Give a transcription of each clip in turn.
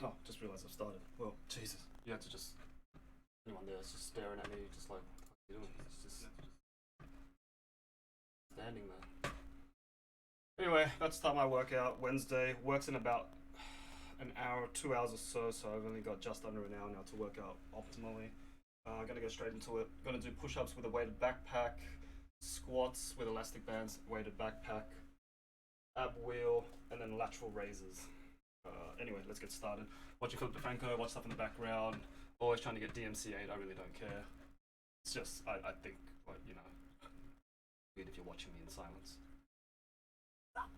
Oh, just realised I've started. Well, Jesus. You had to just. Anyone there is just staring at me, just like, what are you doing? It's just standing there. Anyway, got to start my workout Wednesday. Works in about an hour, 2 hours or so, so I've only got just under an hour now to work out optimally. Gonna go straight into it. Gonna do push ups with a weighted backpack, squats with elastic bands, weighted backpack, ab wheel, and then lateral raises. Anyway, let's get started. Watching Philip DeFranco, watch stuff in the background. Always trying to get DMCA'd. I really don't care. It's just, I think, like, weird if you're watching me in silence.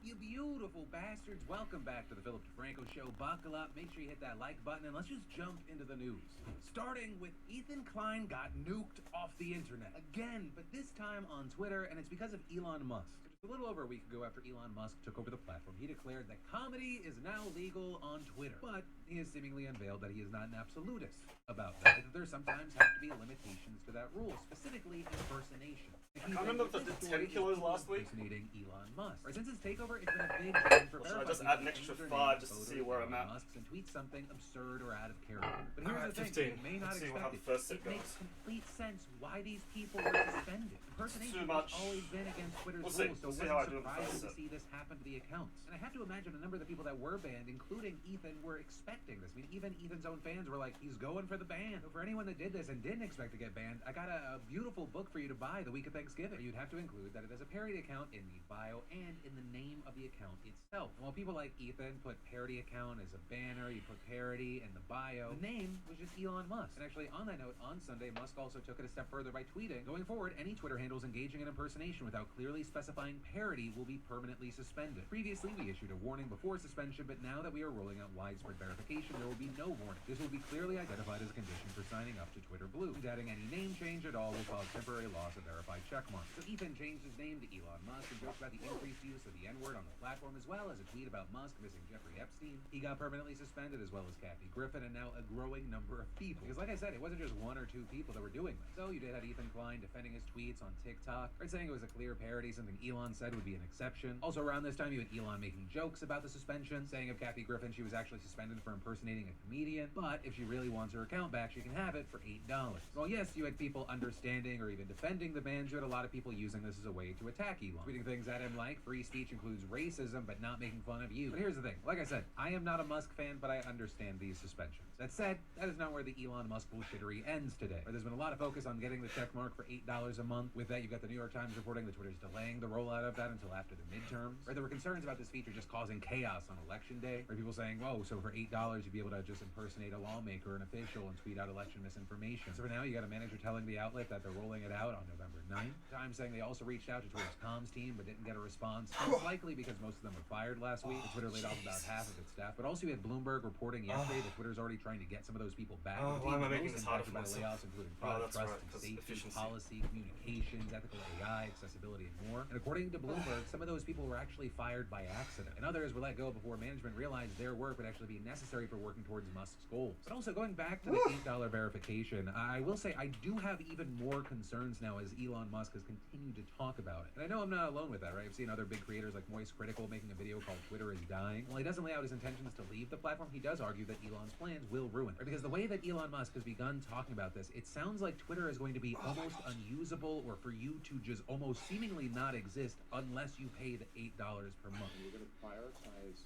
You beautiful bastards. Welcome back to the Philip DeFranco Show. Buckle up, make sure you hit that like button, and let's just jump into the news. Starting with Ethan Klein got nuked off the internet. Again, but this time on Twitter, and it's because of Elon Musk. A little over a week ago, after Elon Musk took over the platform, he declared that comedy is now legal on Twitter. But he has seemingly unveiled that he is not an absolutist about that. That there sometimes have to be limitations to that rule, specifically impersonation. I can't remember if I did 10 kilos last week. Impersonating Elon Musk. Or since his takeover, it's been a big thing for should I just add an extra 5 just to see where I'm at? Musk and tweet something absurd or out of character. But here's Alright, the 15. thing, you may not Let's see how expect the first it. set It makes goes. complete sense why these people were suspended. Impersonation Too much. has always been against Twitter's We'll see. rules, so We'll it see how I wasn't do in the surprising first to set. see this happen to the accounts. And I have to imagine a number of the people that were banned, including Ethan, were expecting this. I mean, even Ethan's own fans were like, he's going for the ban. So for anyone that did this and didn't expect to get banned, I got a beautiful book for you to buy the week of Thanksgiving. You'd have to include that it is a parody account in the bio and in the name of the account itself. And while people like Ethan put parody account as a banner, you put parody in the bio, the name was just Elon Musk. And actually, on that note, on Sunday, Musk also took it a step further by tweeting, going forward, any Twitter handles engaging in impersonation without clearly specifying parody will be permanently suspended. Previously, we issued a warning before suspension, but now that we are rolling out widespread verification, there will be no warning. This will be clearly identified as a condition for signing up to Twitter Blue. And adding any name change at all will cause temporary loss of verified checkmarks. So Ethan changed his name to Elon Musk and joked about the increased use of the N-word on the platform, as well as a tweet about Musk missing Jeffrey Epstein. He got permanently suspended, as well as Kathy Griffin, and now a growing number of people. Because like I said, it wasn't just 1 or 2 people that were doing this. So you did have Ethan Klein defending his tweets on TikTok, or saying it was a clear parody, something Elon said would be an exception. Also around this time, you had Elon making jokes about the suspension, saying of Kathy Griffin she was actually suspended for impersonating a comedian, but if she really wants her account back, she can have it for $8. Well, yes, you had people understanding or even defending the ban. You had a lot of people using this as a way to attack Elon, tweeting things at him like free speech includes racism, but not making fun of you. But here's the thing, like I said, I am not a Musk fan, but I understand these suspensions. That said, that is not where the Elon Musk bullshittery ends today. There's been a lot of focus on getting the check mark for $8 a month. With that, you've got the New York Times reporting that Twitter's delaying the rollout of that until after the midterms. There were concerns about this feature just causing chaos on election day, or people saying, whoa, so for $8 you'd be able to just impersonate a lawmaker, an official, and tweet out election misinformation. So for now, you got a manager telling the outlet that they're rolling it out on November 9th. Times saying they also reached out to Twitter's comms team but didn't get a response, most likely because most of them were fired last week. Twitter laid off about half of its staff. But also you had Bloomberg reporting yesterday that Twitter's already trying to get some of those people back. Why am I making this harder for by myself? layoffs, including product that's trust right, and 'cause safety, efficiency. policy, communications, ethical AI, accessibility, and more. And according to Bloomberg, some of those people were actually fired by accident, and others were let go before management realized their work would actually be necessary for working towards Musk's goals. But also going back to the $8 verification, I will say I do have even more concerns now as Elon Musk has continued to talk about it. And I know I'm not alone with that, right? I've seen other big creators like Moist Critical making a video called Twitter is Dying. While he doesn't lay out his intentions to leave the platform, he does argue that Elon's plans will ruin it. Right? Because the way that Elon Musk has begun talking about this, it sounds like Twitter is going to be almost unusable, or for you to just almost seemingly not exist unless you pay the $8 per month. We're going to prioritize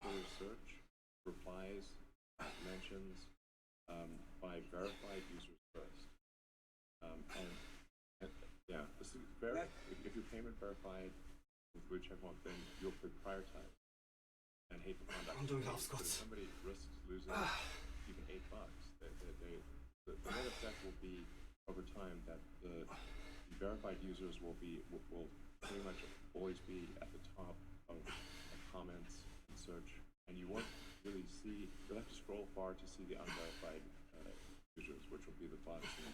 Twitter search, replies, mentions by verified users first. And yeah, this is if your payment verified with blue check mark, then you'll put prioritize and hateful conduct. I'm doing half So if squats. somebody risks losing even $8, the net effect will be over time that the verified users will pretty much always be at the top of comments and search, and you won't really see. You'll have to scroll far to see the unverified users, which will be the bots and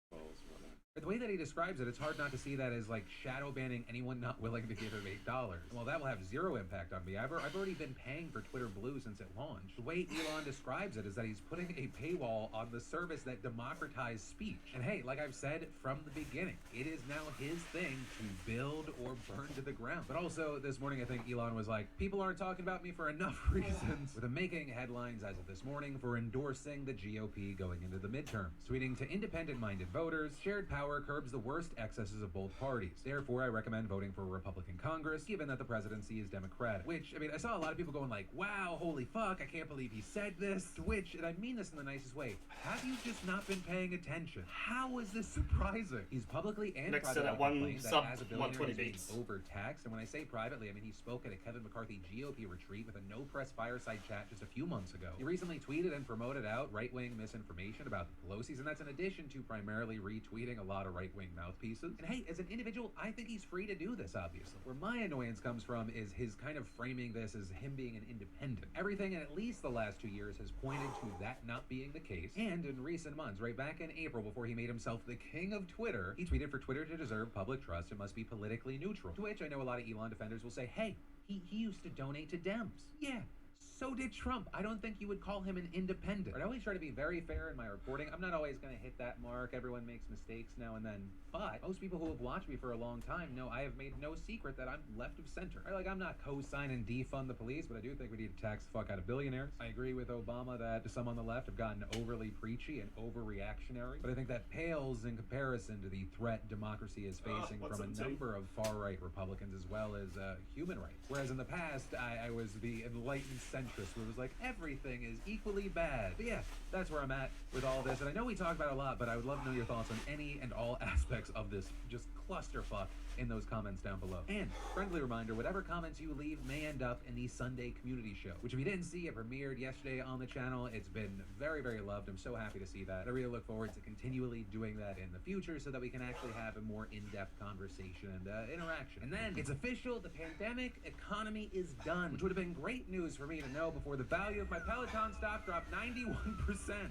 trolls and whatnot. But The way that he describes it, it's hard not to see that as like shadow banning anyone not willing to give him $8. Well, that will have zero impact on me. I've already been paying for Twitter Blue since it launched. The way Elon describes it is that he's putting a paywall on the service that democratized speech. And hey, like I've said from the beginning, it is now his thing to build or burn to the ground. But also this morning, I think Elon was like, people aren't talking about me for enough reasons, with him making headlines as of this morning for endorsing the GOP going into the midterms. Tweeting to independent-minded voters, shared power curbs the worst excesses of both parties. Therefore, I recommend voting for a Republican Congress, given that the presidency is Democratic. Which, I mean, I saw a lot of people going like, wow, holy fuck, I can't believe he said this. To which, and I mean this in the nicest way, have you just not been paying attention? How is this surprising? He's publicly and Next to privately that one complained that sub as a billionaire 120 he's being beats. overtaxed. And when I say privately, I mean he spoke at a Kevin McCarthy GOP retreat with a no-press fireside chat just a few months ago. He recently tweeted and promoted out right-wing misinformation about the Pelosi's, and that's in addition to primarily retweeting a lot of right-wing mouthpieces. And hey, as an individual, I think he's free to do this, obviously. Where my annoyance comes from is his kind of framing this as him being an independent. Everything in at least the last 2 years has pointed to that not being the case. And in recent months, right back in April, before he made himself the king of Twitter, he tweeted, for Twitter to deserve public trust, it must be politically neutral. To which I know a lot of Elon defenders will say, hey, he used to donate to Dems. Yeah. So did Trump. I don't think you would call him an independent. I always try to be very fair in my reporting. I'm not always going to hit that mark. Everyone makes mistakes now and then. But most people who have watched me for a long time know I have made no secret that I'm left of center. Like, I'm not co-signing defund the police, but I do think we need to tax the fuck out of billionaires. I agree with Obama that some on the left have gotten overly preachy and overreactionary, but I think that pales in comparison to the threat democracy is facing from a number of far-right Republicans as well as human rights. Whereas in the past, I was the enlightened centrist where it was like, everything is equally bad. But yeah, that's where I'm at with all this. And I know we talk about it a lot, but I would love to know your thoughts on any and all aspects of this just clusterfuck in those comments down below. And friendly reminder, whatever comments you leave may end up in the Sunday community show, which if you didn't see, it premiered yesterday on the channel. It's been very, very loved. I'm so happy to see that. I really look forward to continually doing that in the future so that we can actually have a more in-depth conversation and interaction. And then it's official, the pandemic economy is done, which would have been great news for me to know before the value of my Peloton stock dropped 91%.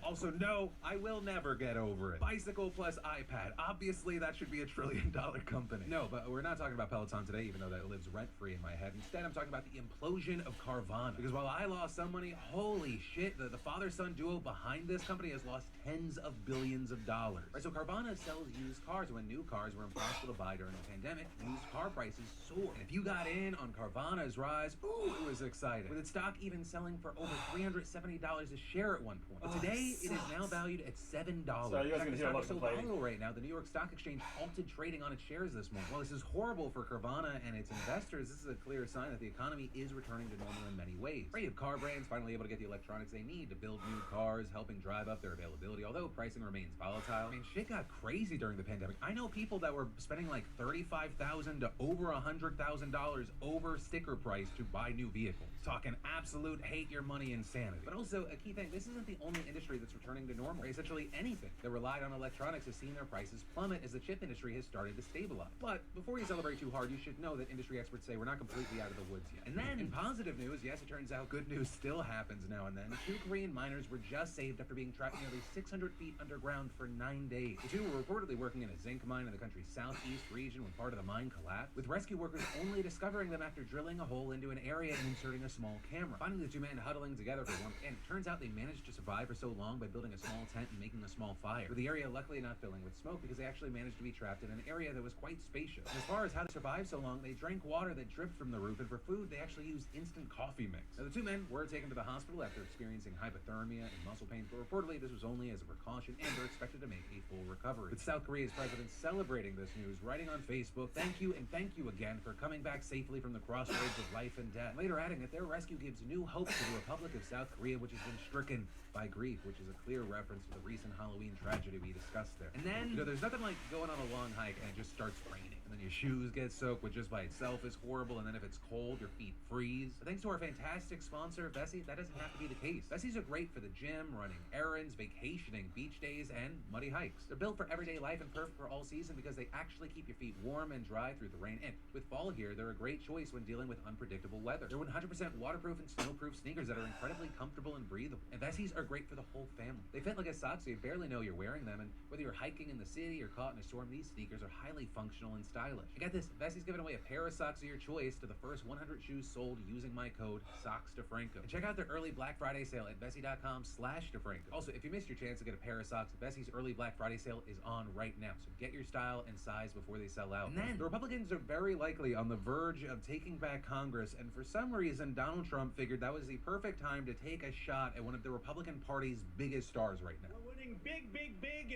Also, no, I will never get over it. Bicycle plus iPad. Obviously, that should be a $1 trillion company. No, but we're not talking about Peloton today, even though that lives rent-free in my head. Instead, I'm talking about the implosion of Carvana. Because while I lost some money, holy shit, the father-son duo behind this company has lost tens of billions of dollars. Right, so Carvana sells used cars. When new cars were impossible to buy during the pandemic, used car prices soared. And if you got in on Carvana's rise, ooh, it was exciting. With its stock even selling for over $370 a share at one point. But today, it is now valued at $7. So you guys are going to hear a lot of so complaining. volatile right now, the New York Stock Exchange halted trading on its shares this morning. While this is horrible for Carvana and its investors, this is a clear sign that the economy is returning to normal in many ways. Right, you have car brands finally able to get the electronics they need to build new cars, helping drive up their availability, although pricing remains volatile. I mean, shit got crazy during the pandemic. I know people that were spending like $35,000 to over $100,000 over sticker price to buy new vehicles. Talking absolute hate your money insanity. But also, a key thing, this isn't the only industry that's returning to normal. Essentially anything that relied on electronics has seen their prices plummet as the chip industry has started to stabilize. But before you celebrate too hard, you should know that industry experts say we're not completely out of the woods yet. And then, in positive news, yes, it turns out good news still happens now and then. 2 Korean miners were just saved after being trapped nearly 600 feet underground for 9 days. The two were reportedly working in a zinc mine in the country's southeast region when part of the mine collapsed, with rescue workers only discovering them after drilling a hole into an area and inserting a small camera. Finding the 2 men huddling together for one, and it turns out they managed to survive for so long by building a small tent and making a small fire, with the area luckily not filling with smoke because they actually managed to be trapped in an area that was quite spacious. And as far as how they survived so long, they drank water that dripped from the roof, and for food, they actually used instant coffee mix. Now, the 2 men were taken to the hospital after experiencing hypothermia and muscle pain, but reportedly this was only as a precaution, and they're expected to make a full recovery. With South Korea's president celebrating this news, writing on Facebook, "Thank you and thank you again for coming back safely from the crossroads of life and death." Later adding that their rescue gives new hope to the Republic of South Korea, which has been stricken by grief, which is a clear reference to the recent Halloween tragedy we discussed there. And then, there's nothing like going on a long hike and it just starts raining. And then your shoes get soaked, which just by itself is horrible. And then if it's cold, your feet freeze. But thanks to our fantastic sponsor, Vessi, that doesn't have to be the case. Vessies are great for the gym, running errands, vacationing, beach days, and muddy hikes. They're built for everyday life and perfect for all season because they actually keep your feet warm and dry through the rain. And with fall here, they're a great choice when dealing with unpredictable weather. They're 100% waterproof and snow snow-proof sneakers that are incredibly comfortable and breathable. And Vessies are great for the whole family. They fit like a sock so you barely know you're wearing them, and whether you're hiking in the city or caught in a storm, these sneakers are highly functional and stylish. And get this, Vessi's giving away a pair of socks of your choice to the first 100 shoes sold using my code SOCKSDeFranco. And check out their early Black Friday sale at Vessi.com/DeFranco. Also, if you missed your chance to get a pair of socks, Vessi's early Black Friday sale is on right now, so get your style and size before they sell out. And then, the Republicans are very likely on the verge of taking back Congress, and for some reason, Donald Trump figured that was the perfect time to take a shot at one of the Republican Party's biggest stars right now. We're winning big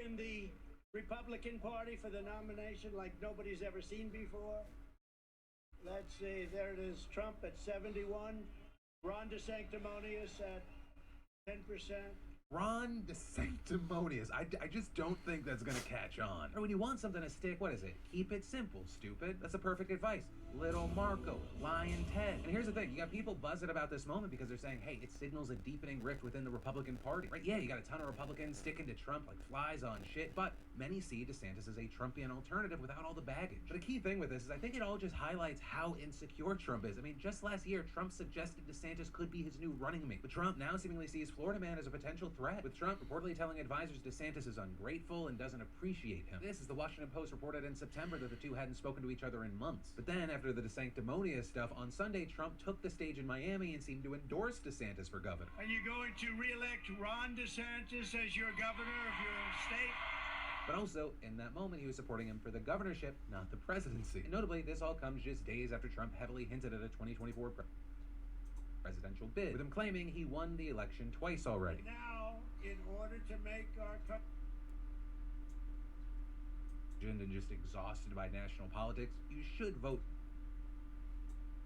in the Republican Party for the nomination like nobody's ever seen before. Let's see, there it is, Trump at 71, Ron DeSanctimonious at 10%. Ron DeSanctimonious. I just don't think that's gonna catch on. Or when you want something to stick, what is it? Keep it simple, stupid. That's the perfect advice. Little Marco, Lion Ted. And here's the thing, you got people buzzing about this moment because they're saying, hey, it signals a deepening rift within the Republican Party. Right? Yeah, you got a ton of Republicans sticking to Trump like flies on shit, but many see DeSantis as a Trumpian alternative without all the baggage. But the key thing with this is I think it all just highlights how insecure Trump is. I mean, just last year, Trump suggested DeSantis could be his new running mate. But Trump now seemingly sees Florida man as a potential threat, with Trump reportedly telling advisors DeSantis is ungrateful and doesn't appreciate him. This is the Washington Post reported in September that the two hadn't spoken to each other in months. But then, after the DeSanctimonious stuff, on Sunday, Trump took the stage in Miami and seemed to endorse DeSantis for governor. Are you going to re-elect Ron DeSantis as your governor of your state? But also, in that moment, he was supporting him for the governorship, not the presidency. And notably, this all comes just days after Trump heavily hinted at a 2024 presidential bid, with him claiming he won the election twice already. Now, in order to make our country and just exhausted by national politics, you should vote.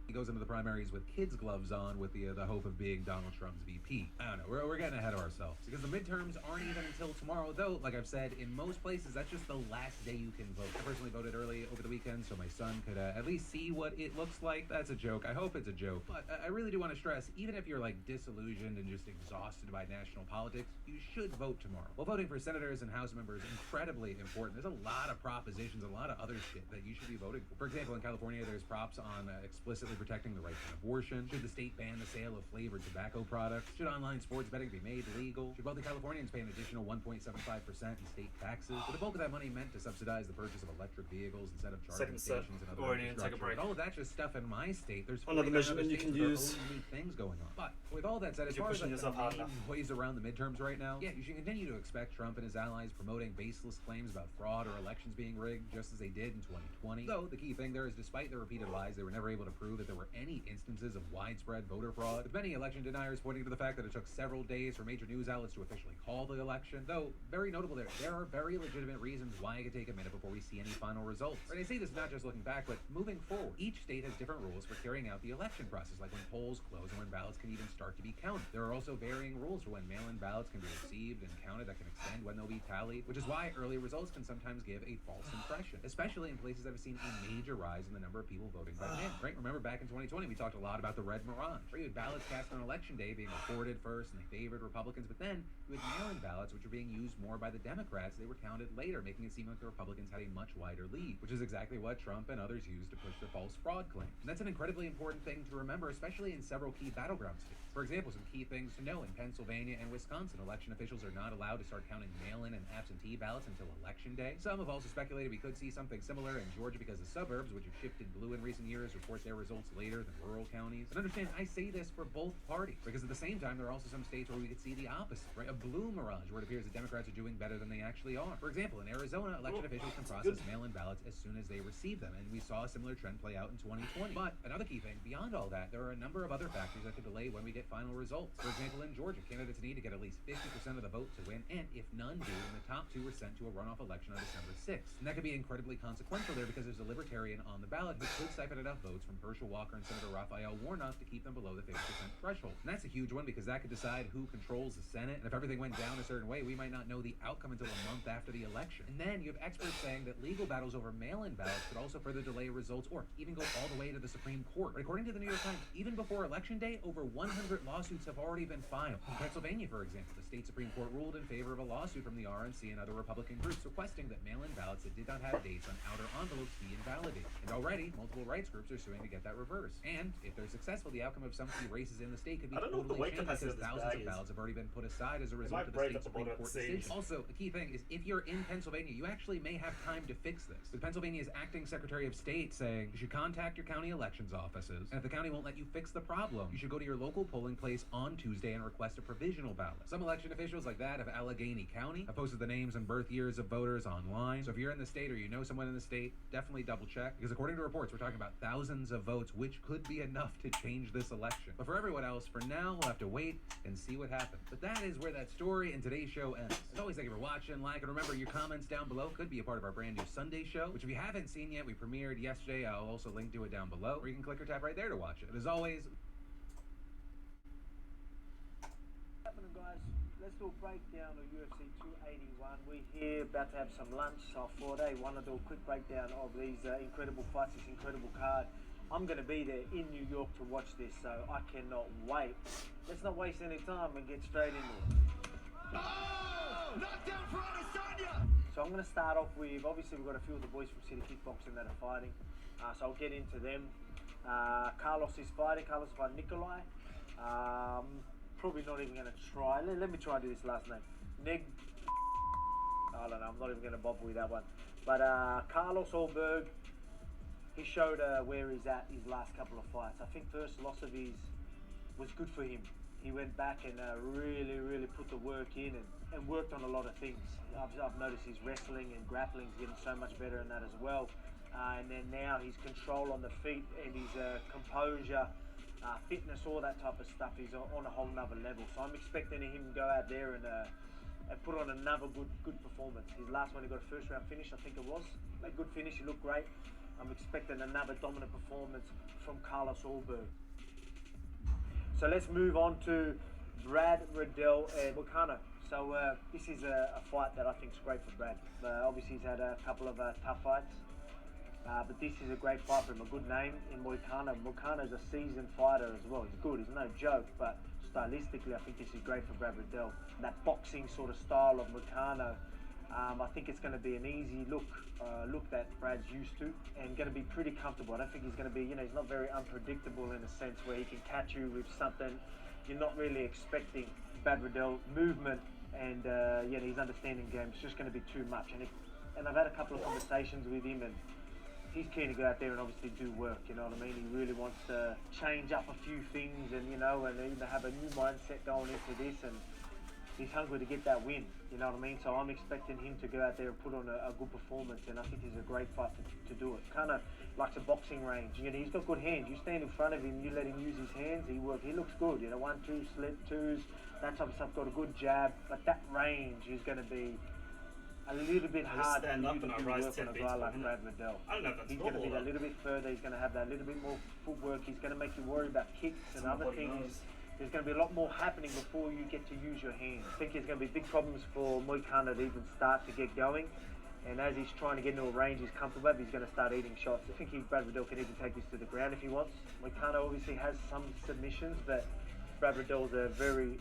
He goes into the primaries with kids' gloves on with the hope of being Donald Trump's VP. I don't know, we're getting ahead of ourselves. Because the midterms aren't even until tomorrow, though, like I've said, in most places, that's just the last day you can vote. I personally voted early over the weekend so my son could at least see what it looks like. That's a joke. I hope it's a joke. But I really do want to stress, even if you're like disillusioned and just exhausted by national politics, you should vote tomorrow. While voting for senators and House members is incredibly important, there's a lot of propositions, a lot of other shit that you should be voting for. For example, in California, there's props on explicitly protecting the right to abortion. Should the state ban the sale of flavored tobacco products? Should online sports betting be made legal? Should wealthy Californians pay an additional 1.75% in state taxes? With the bulk of that money meant to subsidize the purchase of electric vehicles instead of charging stations and other infrastructure. All of that's just stuff in my state. There's another measurement you can use. Unique things going on. But with all that said, as far as like, the main ways around the midterms right now, yeah, you should continue to expect Trump and his allies promoting baseless claims about fraud or elections being rigged, just as they did in 2020. Though the key thing there is, despite their repeated lies, they were never able to prove that there were any instances of widespread voter fraud, with many election deniers pointing to the fact that it took several days for major news outlets to officially call the election. Though, very notable there are very legitimate reasons why it could take a minute before we see any final results. Right, I say this not just looking back, but moving forward. Each state has different rules for carrying out the election process, like when polls close and when ballots can even start to be counted. There are also varying rules for when mail-in ballots can be received and counted that can extend when they'll be tallied, which is why early results can sometimes give a false impression, especially in places that have seen a major rise in the number of people voting by mail. Right? Remember back in 2020, we talked a lot about the red mirage, where you had ballots cast on election day being reported first and they favored Republicans, but then you had mail-in ballots which were being used more by the Democrats. They were counted later, making it seem like the Republicans had a much wider lead, which is exactly what Trump and others used to push their false fraud claims. And that's an incredibly important thing to remember, especially in several key battleground states. For example, some key things to know: in Pennsylvania and Wisconsin, election officials are not allowed to start counting mail-in and absentee ballots until election day. Some have also speculated we could see something similar in Georgia because the suburbs, which have shifted blue in recent years, report their results later than rural counties. But understand, I say this for both parties, because at the same time, there are also some states where we could see the opposite, right? A blue mirage, where it appears the Democrats are doing better than they actually are. For example, in Arizona, election officials can process mail-in ballots as soon as they receive them, and we saw a similar trend play out in 2020. But another key thing, beyond all that, there are a number of other factors that could delay when we get final results. For example, in Georgia, candidates need to get at least 50% of the vote to win, and if none do, then the top two are sent to a runoff election on December 6th. And that could be incredibly consequential there because there's a libertarian on the ballot who could siphon enough votes from Herschel Walker and Senator Raphael Warnock to keep them below the 50% threshold. And that's a huge one because that could decide who controls the Senate, and if everything went down a certain way, we might not know the outcome until a month after the election. And then you have experts saying that legal battles over mail-in ballots could also further delay results or even go all the way to the Supreme Court. But according to the New York Times, even before Election Day, over 100 lawsuits have already been filed. In Pennsylvania, for example, the state Supreme Court ruled in favor of a lawsuit from the RNC and other Republican groups requesting that mail-in ballots that did not have dates on outer envelopes be invalidated. And already, multiple rights groups are suing to get that reverse. And if they're successful, the outcome of some key races in the state could be I don't know what the totally weight changed capacity because of this thousands bag of is. ballots have already been put aside as a result might of the break state at the Supreme bottom of Court the seat. decision. Also, the key thing is if you're in Pennsylvania, you actually may have time to fix this. With Pennsylvania's acting Secretary of State saying you should contact your county elections offices, and if the county won't let you fix the problem, you should go to your local polling place on Tuesday and request a provisional ballot. Some election officials like that of Allegheny County have posted the names and birth years of voters online. So if you're in the state or you know someone in the state, definitely double check, because according to reports, we're talking about thousands of votes, which could be enough to change this election. But for everyone else, for now, we'll have to wait and see what happens. But that is where that story in today's show ends. As always, thank you for watching, like, and remember your comments down below could be a part of our brand new Sunday show, which if you haven't seen yet, we premiered yesterday. I'll also link to it down below, or you can click or tap right there to watch it. And as always, Happening, guys. Let's do a breakdown of UFC 281. We're here about to have some lunch. So I thought, hey, want to do a quick breakdown of these incredible fights, this incredible card. I'm going to be there in New York to watch this, so I cannot wait. Let's not waste any time and get straight into it. Oh! Knockdown for Adesanya! So I'm going to start off with, obviously we've got a few of the boys from City Kickboxing that are fighting. So I'll get into them. Carlos is fighting. Carlos is fighting Nikolai. Probably not even going to try. Let me try and do this last name. I don't know. I'm not even going to bother with that one. But Carlos Ulberg, he showed where he's at his last couple of fights. I think first loss of his was good for him. He went back and really put the work in and worked on a lot of things. I've noticed his wrestling and grappling's getting so much better in that as well. And then now his control on the feet and his composure, fitness, all that type of stuff is on a whole nother level. So I'm expecting him to go out there and put on another good performance. His last one, he got a first round finish, I think it was. A good finish, he looked great. I'm expecting another dominant performance from Carlos Ulberg. So let's move on to Brad Riddell and Moicano. So this is a fight that I think is great for Brad. Obviously he's had a couple of tough fights. But this is a great fight for him, a good name in Moicano. Moicano's a seasoned fighter as well. He's good, he's no joke, but stylistically I think this is great for Brad Riddell. That boxing sort of style of Moicano, I think it's going to be an easy look that Brad's used to, and going to be pretty comfortable. I don't think he's going to be, he's not very unpredictable in a sense where he can catch you with something you're not really expecting. Brad Riddell, movement and his understanding game is just going to be too much. And I've had a couple of conversations with him, and he's keen to go out there and obviously do work, you know what I mean? He really wants to change up a few things and, and have a new mindset going into this, and he's hungry to get that win, you know what I mean? So I'm expecting him to go out there and put on a good performance, and I think he's a great fight to do it. Kind of like a boxing range, he's got good hands. You stand in front of him, you let him use his hands, he looks good, 1-2 slip twos, that type of stuff, got a good jab, but that range is going to be a little bit hard stand up and I rise work 10 on a beats guy per like minute. Brad Riddell. I don't know if that's He's going to normal be a or little bit further, he's going to have that little bit more footwork, he's going to make you worry about kicks and other Somebody things. knows. There's going to be a lot more happening before you get to use your hands. I think there's going to be big problems for Moicano to even start to get going. And as he's trying to get into a range he's comfortable with, he's going to start eating shots. I think Brad Riddell can even take this to the ground if he wants. Moicano obviously has some submissions, but Brad Riddell's a very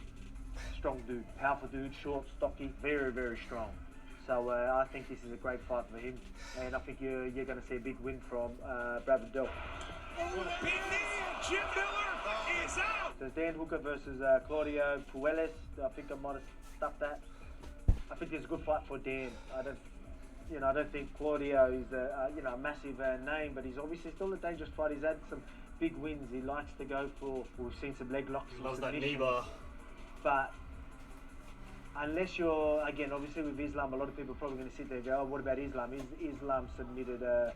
strong dude, powerful dude, short, stocky, very strong. So I think this is a great fight for him, and I think you're going to see a big win from Brad Riddell. Big knee, Jim Miller is out! There's Dan Hooker versus Claudio Puelles. I think I might have stuffed that. I think it's a good fight for Dan. I don't think Claudio is a massive name, but he's obviously still a dangerous fighter. He's had some big wins. He likes to go for. We've seen some leg locks. He loves that knee submissions. bar. But unless you're, again, obviously with Islam, a lot of people are probably going to sit there and go, oh, what about Islam? Islam submitted a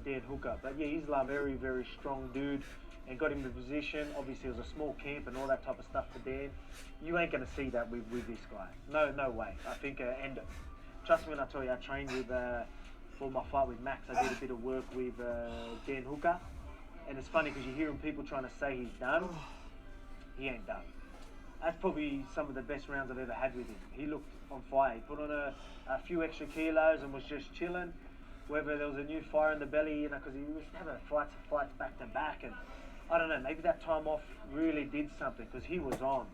Dan Hooker. But yeah, Islam, very strong dude, and got him in position. Obviously it was a small camp and all that type of stuff for Dan. You ain't going to see that with this guy. No way. I think, and trust me when I tell you, I trained with, for my fight with Max, I did a bit of work with Dan Hooker. And it's funny because you're hearing people trying to say he's done. He ain't done. That's probably some of the best rounds I've ever had with him. He looked on fire. He put on a few extra kilos and was just chilling. Whether there was a new fire in the belly, because he was having fights back to back. And I don't know, maybe that time off really did something because he was on.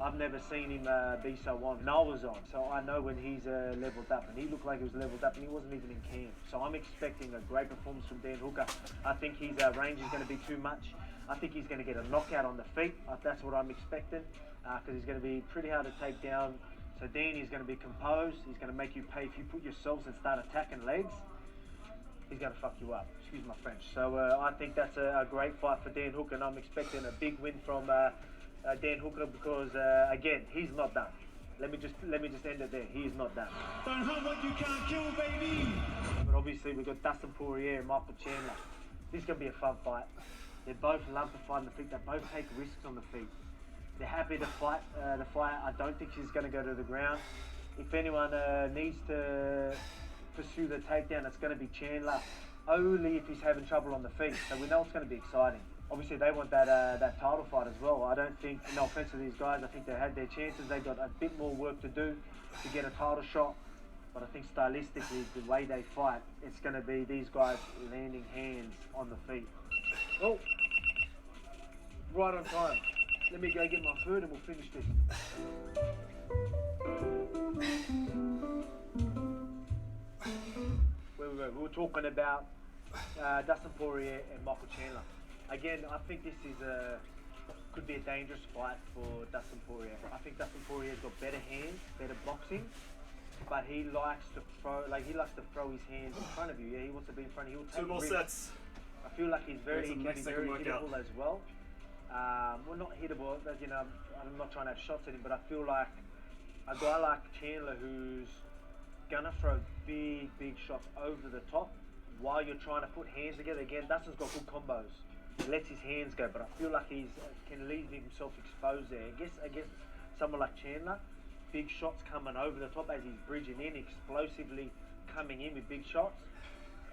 I've never seen him be so on. And I was on, so I know when he's leveled up, and he looked like he was leveled up, and he wasn't even in camp. So I'm expecting a great performance from Dan Hooker. I think his range is going to be too much. I think he's going to get a knockout on the feet. That's what I'm expecting, because he's going to be pretty hard to take down. So Dan is going to be composed. He's going to make you pay if you put yourselves and start attacking legs. He's going to fuck you up. Excuse my French. So I think that's a great fight for Dan Hooker, and I'm expecting a big win from Dan Hooker because again, he's not done. Let me just end it there. He is not done. Don't hunt what you can't kill, baby. But obviously we've got Dustin Poirier and Michael Chandler. This is going to be a fun fight. They both love to fight on the feet. They both take risks on the feet. They're happy to fight the fight. I don't think she's going to go to the ground. If anyone needs to pursue the takedown, it's going to be Chandler, only if he's having trouble on the feet. So we know it's going to be exciting. Obviously, they want that title fight as well. I don't think, no offense to these guys, I think they had their chances. They got a bit more work to do to get a title shot. But I think stylistically, the way they fight, it's going to be these guys landing hands on the feet. Oh, right on time. Let me go get my food and we'll finish this. We were talking about Dustin Poirier and Michael Chandler. Again, I think this is could be a dangerous fight for Dustin Poirier. I think Dustin Poirier's got better hands, better boxing, but he likes to throw his hands in front of you. Yeah, he wants to be in front of you. He'll take 2 more risks. sets. I feel like he can be next very second workout. hittable as well. Well, not hittable, but, you know, I'm not trying to have shots at him, but I feel like a guy like Chandler who's gonna throw big shots over the top while you're trying to put hands together. Again, Dustin's got good combos. He lets his hands go, but I feel like he can leave himself exposed there. I guess against someone like Chandler, big shots coming over the top as he's bridging in, explosively coming in with big shots.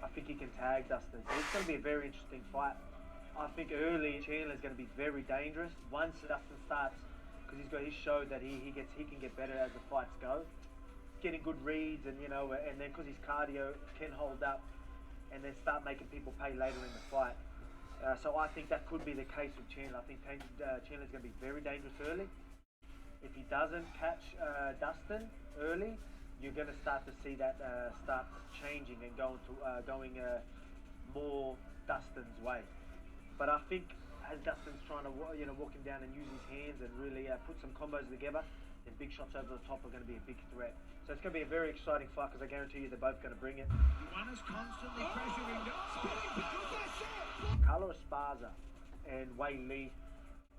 I think he can tag Dustin. So it's going to be a very interesting fight. I think early Chandler's going to be very dangerous. Once Dustin starts, because he's showed that he can get better as the fights go, getting good reads, and you know, and then because his cardio can hold up, and then start making people pay later in the fight. So I think that could be the case with Chandler. I think Chandler's going to be very dangerous early. If he doesn't catch Dustin early, you're going to start to see that start changing and going more Dustin's way. But I think as Dustin's trying to walk him down and use his hands and really put some combos together, then big shots over the top are going to be a big threat. So it's going to be a very exciting fight because I guarantee you they're both going to bring it. Juana's constantly pressuring. Carlo Esparza and Wei Lee.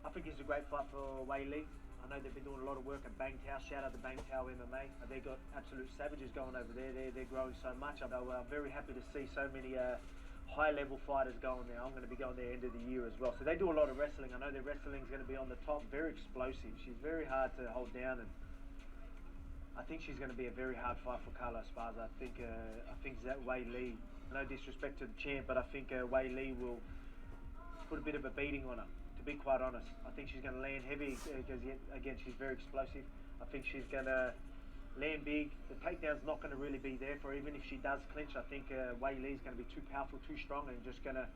I think it's a great fight for Wei Lee. I know they've been doing a lot of work at Bang Tao. Shout out to Bang Tao MMA. They've got absolute savages going over there. They're growing so much. I'm very happy to see so many high-level fighters going there. I'm going to be going there end of the year as well. So they do a lot of wrestling. I know their wrestling is going to be on the top. Very explosive. She's very hard to hold down, and I think she's going to be a very hard fight for Carlo Esparza. I think that Wei Lee, no disrespect to the champ, but I think Wei Lee will put a bit of a beating on her, to be quite honest. I think she's going to land heavy because, again, she's very explosive. I think she's going to land big. The takedown's not going to really be there for her. Even if she does clinch, I think Wei Lee's going to be too powerful, too strong, and just going to...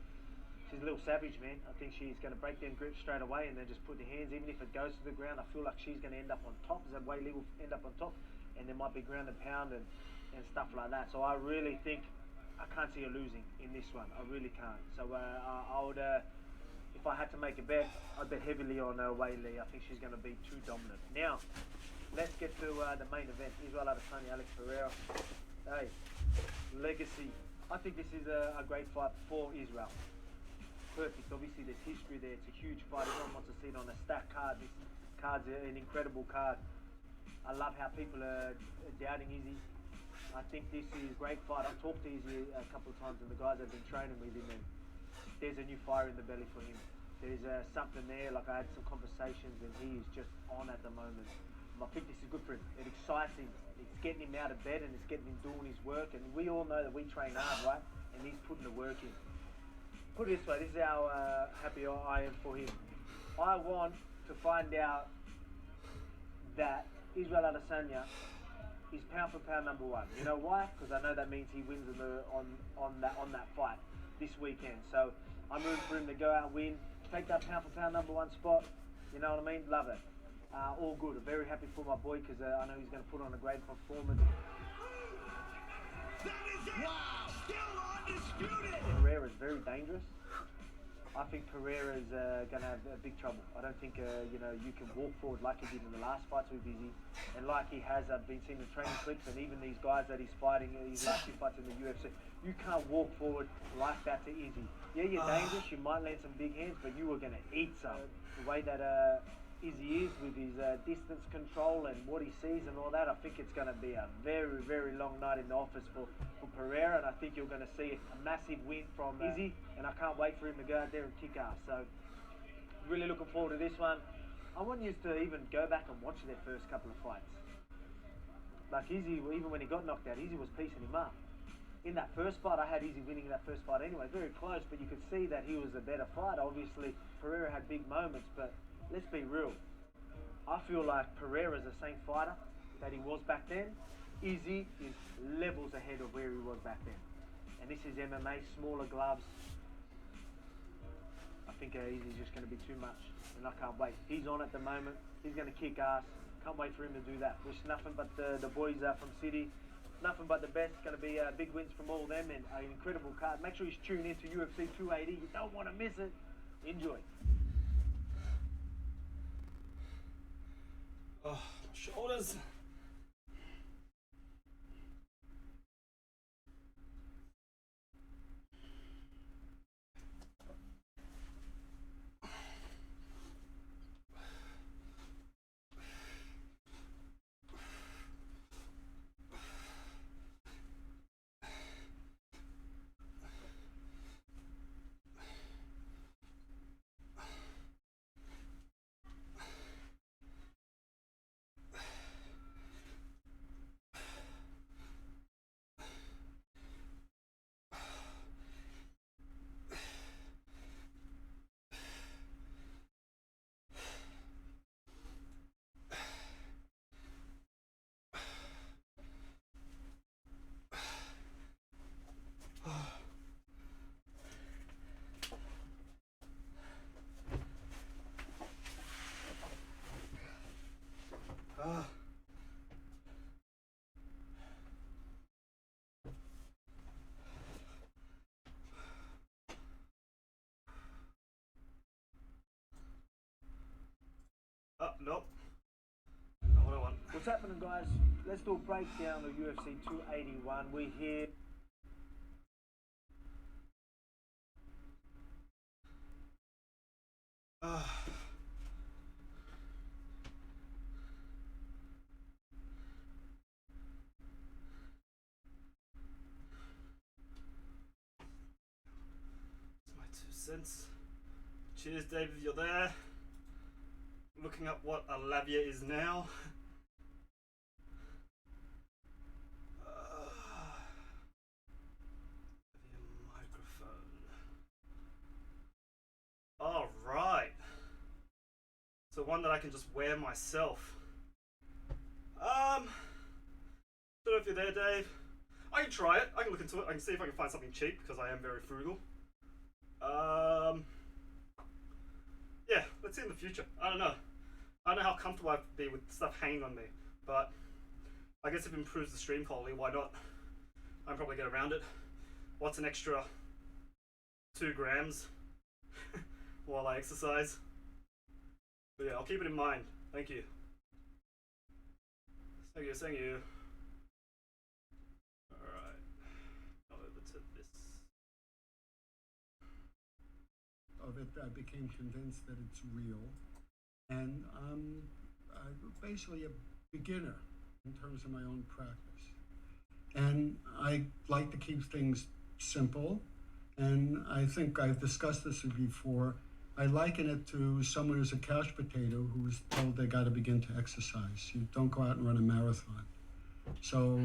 She's a little savage, man. I think she's going to break them grips straight away and then just put the hands, even if it goes to the ground, I feel like she's going to end up on top, as Wei Lee will end up on top, and there might be ground and pound and stuff like that. So I really think I can't see her losing in this one. I really can't. So I would, if I had to make a bet, I'd bet heavily on Wei Lee. I think she's going to be too dominant. Now, let's get to the main event. Israel Adesanya, Alex Pereira. Hey, legacy. I think this is a great fight for Israel. Perfect. Obviously, there's history there. It's a huge fight. Everyone wants to see it on a stacked card. This card's an incredible card. I love how people are doubting Izzy. I think this is a great fight. I've talked to Izzy a couple of times, and the guys have been training with him, and there's a new fire in the belly for him. There's something there. Like, I had some conversations, and he is just on at the moment. I think this is good for him. It excites him. It's getting him out of bed, and it's getting him doing his work. And we all know that we train hard, right? And he's putting the work in. Put it this way, this is how happy I am for him. I want to find out that Israel Adesanya is pound for pound number one. You know why? Because I know that means he wins on that fight this weekend. So I'm rooting for him to go out and win, take that pound for pound number one spot. You know what I mean? Love it. all good. I'm very happy for my boy because I know he's going to put on a great performance. That is it! Wow! Still undisputed! Pereira's very dangerous. I think Pereira's going to have big trouble. I don't think you can walk forward like he did in the last fights with Izzy, and like he has. I've been seeing the training clips, and even these guys that he's fighting, his last 2 fights in the UFC. You can't walk forward like that to Izzy. Yeah, you're dangerous. You might land some big hands, but you are going to eat some. The way that Izzy is with his distance control and what he sees and all that, I think it's going to be a very, very long night in the office for Pereira, and I think you're going to see a massive win from Izzy, and I can't wait for him to go out there and kick ass. So, really looking forward to this one. I want you to even go back and watch their first couple of fights. Like Izzy, even when he got knocked out, Izzy was piecing him up. In that first fight, I had Izzy winning that first fight anyway, very close, but you could see that he was a better fighter. Obviously, Pereira had big moments, but let's be real. I feel like Pereira's the same fighter that he was back then. Izzy is levels ahead of where he was back then. And this is MMA, smaller gloves. I think Izzy's just going to be too much, and I can't wait. He's on at the moment. He's going to kick ass. Can't wait for him to do that. Wish nothing but the boys from City. Nothing but the best. Going to be big wins from all of them and an incredible card. Make sure you tune in to UFC 280. You don't want to miss it. Enjoy. Oh, my shoulders. Nope. Not what I want. What's happening, guys? Let's do a breakdown of UFC 281. We're here. That's my 2 cents. Cheers, Dave, if you're there. Looking up what a labia is now. Microphone. All right. So one that I can just wear myself. Don't know if you're there, Dave. I can try it. I can look into it. I can see if I can find something cheap because I am very frugal. Yeah, let's see in the future. I don't know how comfortable I'd be with stuff hanging on me, but I guess if it improves the stream quality, why not? I'll probably get around it. What's an extra 2 grams while I exercise? But yeah, I'll keep it in mind. Thank you. Thank you, thank you. Alright. Over to this. Of it, I became convinced that it's real. And I'm basically a beginner in terms of my own practice. And I like to keep things simple. And I think I've discussed this before. I liken it to someone who's a couch potato who's told they got to begin to exercise. You don't go out and run a marathon. So,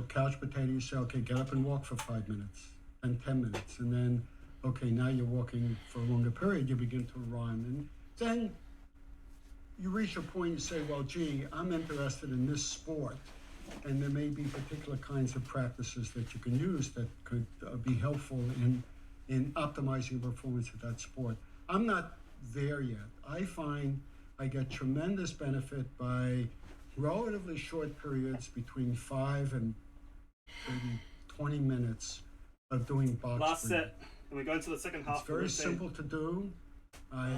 couch potato, you say, okay, get up and walk for 5 minutes, and 10 minutes. And then, okay, now you're walking for a longer period, you begin to run. And then you reach a point, you say, well, gee, I'm interested in this sport, and there may be particular kinds of practices that you can use that could be helpful in optimizing the performance of that sport. I'm not there yet. I find I get tremendous benefit by relatively short periods between 5 and maybe 20 minutes of doing box Last breathing. set, and we go into the second half. It's very simple to do. I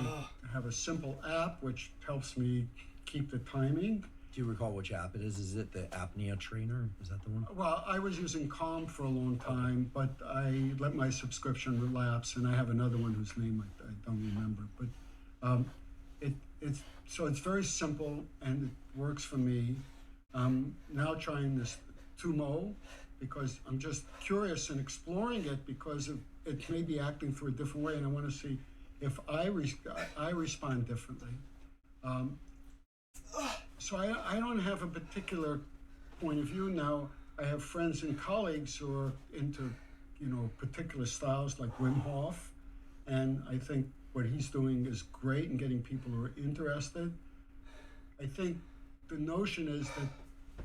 have a simple app which helps me keep the timing. Do you recall which app it is? Is it the apnea trainer? Is that the one? Well, I was using Calm for a long time, but I let my subscription relapse, and I have another one whose name I don't remember. But it's very simple, and it works for me. I'm now trying this Tumo because I'm just curious and exploring it because it may be acting through a different way, and I want to see if I respond differently. So I don't have a particular point of view now. I have friends and colleagues who are into, particular styles like Wim Hof, and I think what he's doing is great in getting people who are interested. I think the notion is that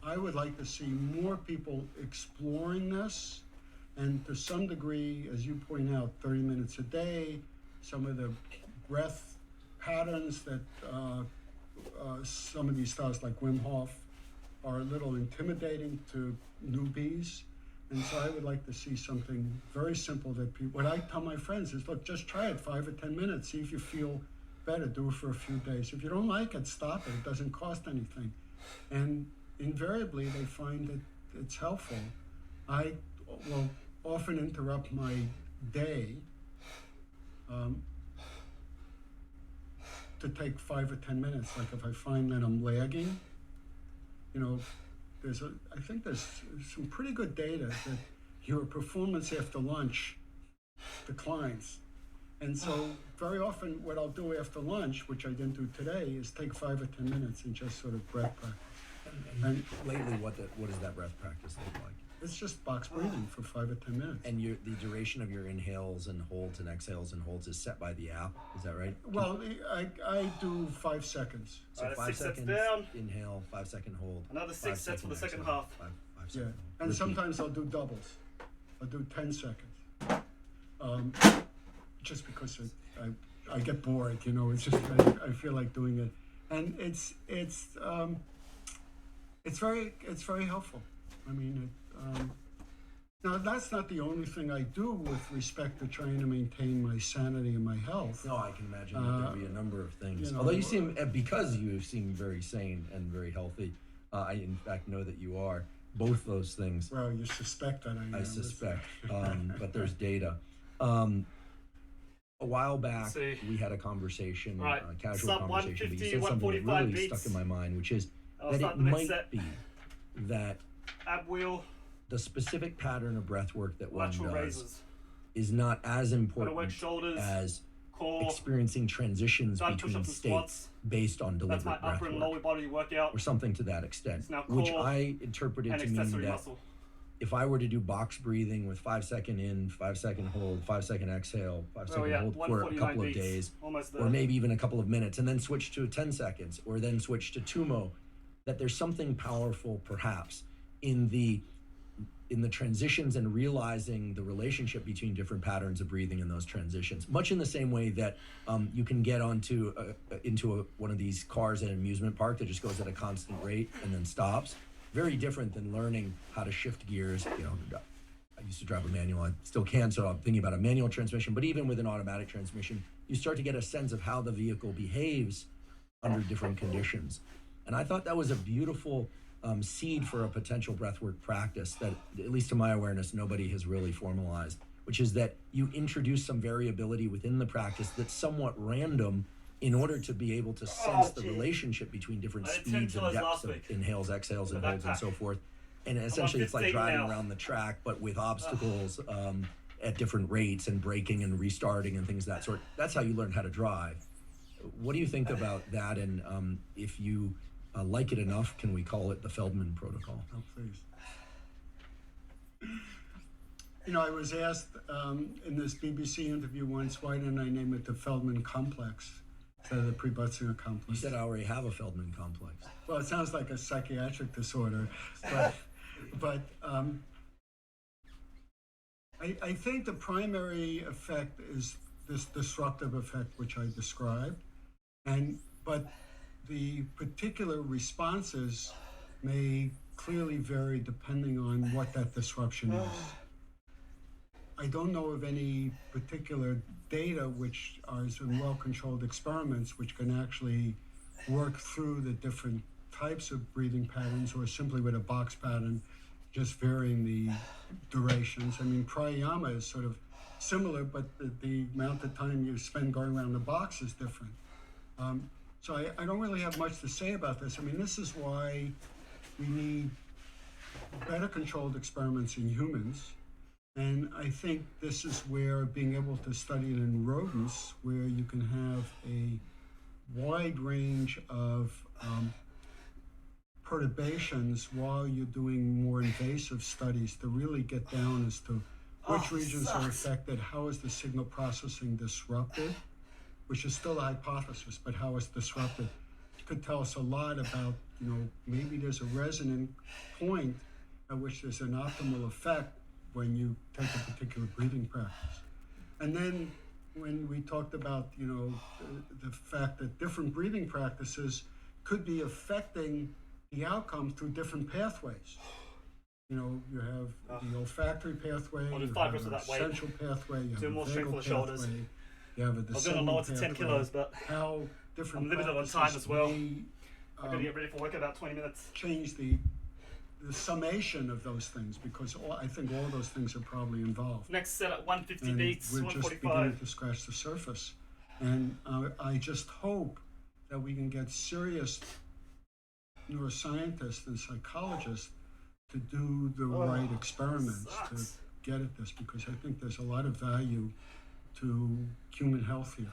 I would like to see more people exploring this, and to some degree, as you point out, 30 minutes a day, some of the breath patterns that some of these styles like Wim Hof are a little intimidating to newbies. And so I would like to see something very simple that people, what I tell my friends is, look, just try it 5 or 10 minutes, see if you feel better, do it for a few days. If you don't like it, stop it, it doesn't cost anything. And invariably they find that it's helpful. I will often interrupt my day to take 5 or 10 minutes. Like if I find that I'm lagging, I think there's some pretty good data that your performance after lunch declines. And so very often what I'll do after lunch, which I didn't do today, is take 5 or 10 minutes and just sort of breath practice. And lately, what does that breath practice look like? It's just box breathing for 5 or 10 minutes. And the duration of your inhales and holds and exhales and holds is set by the app, is that right? Well, I do 5 seconds. So 5 6 sets seconds down. Inhale, 5 second hold. Another 6 sets for the second exhale, half. Five Yeah, second hold. and Repeat. sometimes I'll do doubles. I'll do 10 seconds. Just because I get bored, it's just, I feel like doing it. And it's very helpful. I mean, now that's not the only thing I do with respect to trying to maintain my sanity and my health. No, I can imagine that there'd be a number of things. you know, Although you seem, because you seem very sane and very healthy, I in fact know that you are. Both those things, Well, you suspect that I am. I suspect, but there's data. A while back, See. we had a conversation, Right. a casual Sub conversation, but you 150, said something that 145 really beats. stuck in my mind, which is I'll that start it the next might set. be that Ab wheel, the specific pattern of breath work that one lateral does raises. is not as Gotta important work shoulders, as core, experiencing transitions done between push-ups and states squats. based on That's my deliberate breath upper and work, lower body workout or something to that extent, It's now which core I interpreted and to mean accessory that muscle. if I were to do box breathing with 5 second in, 5 second hold, 5 second exhale, 5 Oh second yeah, hold for a 149 couple of beats. days, Almost there. or maybe even a couple of minutes, and then switch to 10 seconds, or then switch to Tumo, that there's something powerful perhaps in the transitions and realizing the relationship between different patterns of breathing in those transitions, much in the same way that you can get into one of these cars at an amusement park that just goes at a constant rate and then stops. Very different than learning how to shift gears. I used to drive a manual, I still can, so I'm thinking about a manual transmission, but even with an automatic transmission, you start to get a sense of how the vehicle behaves under different conditions. And I thought that was a beautiful seed for a potential breathwork practice that, at least to my awareness, nobody has really formalized, which is that you introduce some variability within the practice that's somewhat random in order to be able to sense the relationship between different I had 10 speeds and kilos depths last of week. inhales, exhales, and The holds, and backpack. so forth. And essentially it's like 15 driving now. around the track, but with obstacles at different rates and braking and restarting and things of that sort. That's how you learn how to drive. What do you think about that? And if you like it enough, can we call it the Feldman protocol? Oh, please. I was asked in this BBC interview once, why didn't I name it the Feldman Complex instead of the Prebutzinger Complex? You said I already have a Feldman complex. Well, it sounds like a psychiatric disorder, but I think the primary effect is this disruptive effect which I described, but the particular responses may clearly vary depending on what that disruption is. I don't know of any particular data which are in well-controlled experiments which can actually work through the different types of breathing patterns, or simply with a box pattern, just varying the durations. I mean, pranayama is sort of similar, but the amount of time you spend going around the box is different. So I don't really have much to say about this. I mean, this is why we need better controlled experiments in humans. And I think this is where being able to study it in rodents, where you can have a wide range of perturbations while you're doing more invasive studies to really get down as to which regions are affected, how is the signal processing disrupted, which is still a hypothesis, but how it's disrupted could tell us a lot about, maybe there's a resonant point at which there's an optimal effect when you take a particular breathing practice. And then when we talked about, the fact that different breathing practices could be affecting the outcome through different pathways. You have the olfactory pathway, you have an essential pathway, you have a vagal pathway, you have a descending pathway. I was going to lower to 10 kilos, but how different I'm limited on time as well. I'm going to get ready for work in about 20 minutes. Change the summation of those things, because I think all those things are probably involved. Next set at 150 and beats, we're 145. just beginning to scratch the surface. And I just hope that we can get serious neuroscientists and psychologists to do the right experiments to get at this, because I think there's a lot of value to human health here.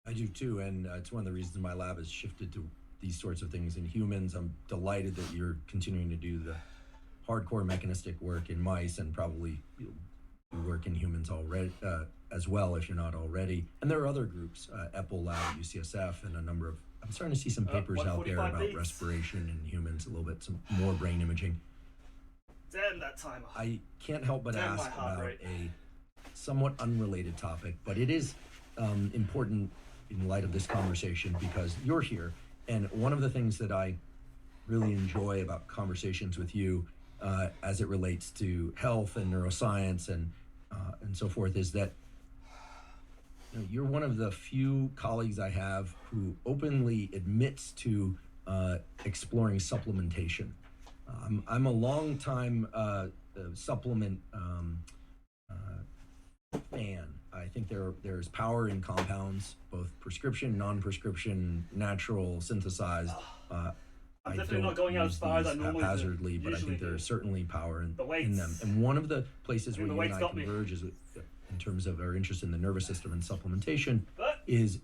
I do too, and it's one of the reasons my lab has shifted to these sorts of things in humans. I'm delighted that you're continuing to do the hardcore mechanistic work in mice, and probably do work in humans already as well, if you're not already. And there are other groups, EPIL Lab at UCSF, and a number of, I'm starting to see some papers out there about beats. respiration in humans, a little bit, some more brain imaging. Damn that timer. I can't help but Damn ask my heart about rate. a somewhat unrelated topic, but it is important in light of this conversation because you're here. And one of the things that I really enjoy about conversations with you as it relates to health and neuroscience and so forth is that you're one of the few colleagues I have who openly admits to exploring supplementation. I'm a long time supplement fan. I think there's power in compounds, both prescription, non-prescription, natural, synthesized. I'm definitely not going out as far as I normally haphazardly, but I think there is certainly power in them. And one of the places where you and I converge is in terms of our interest in the nervous system and supplementation is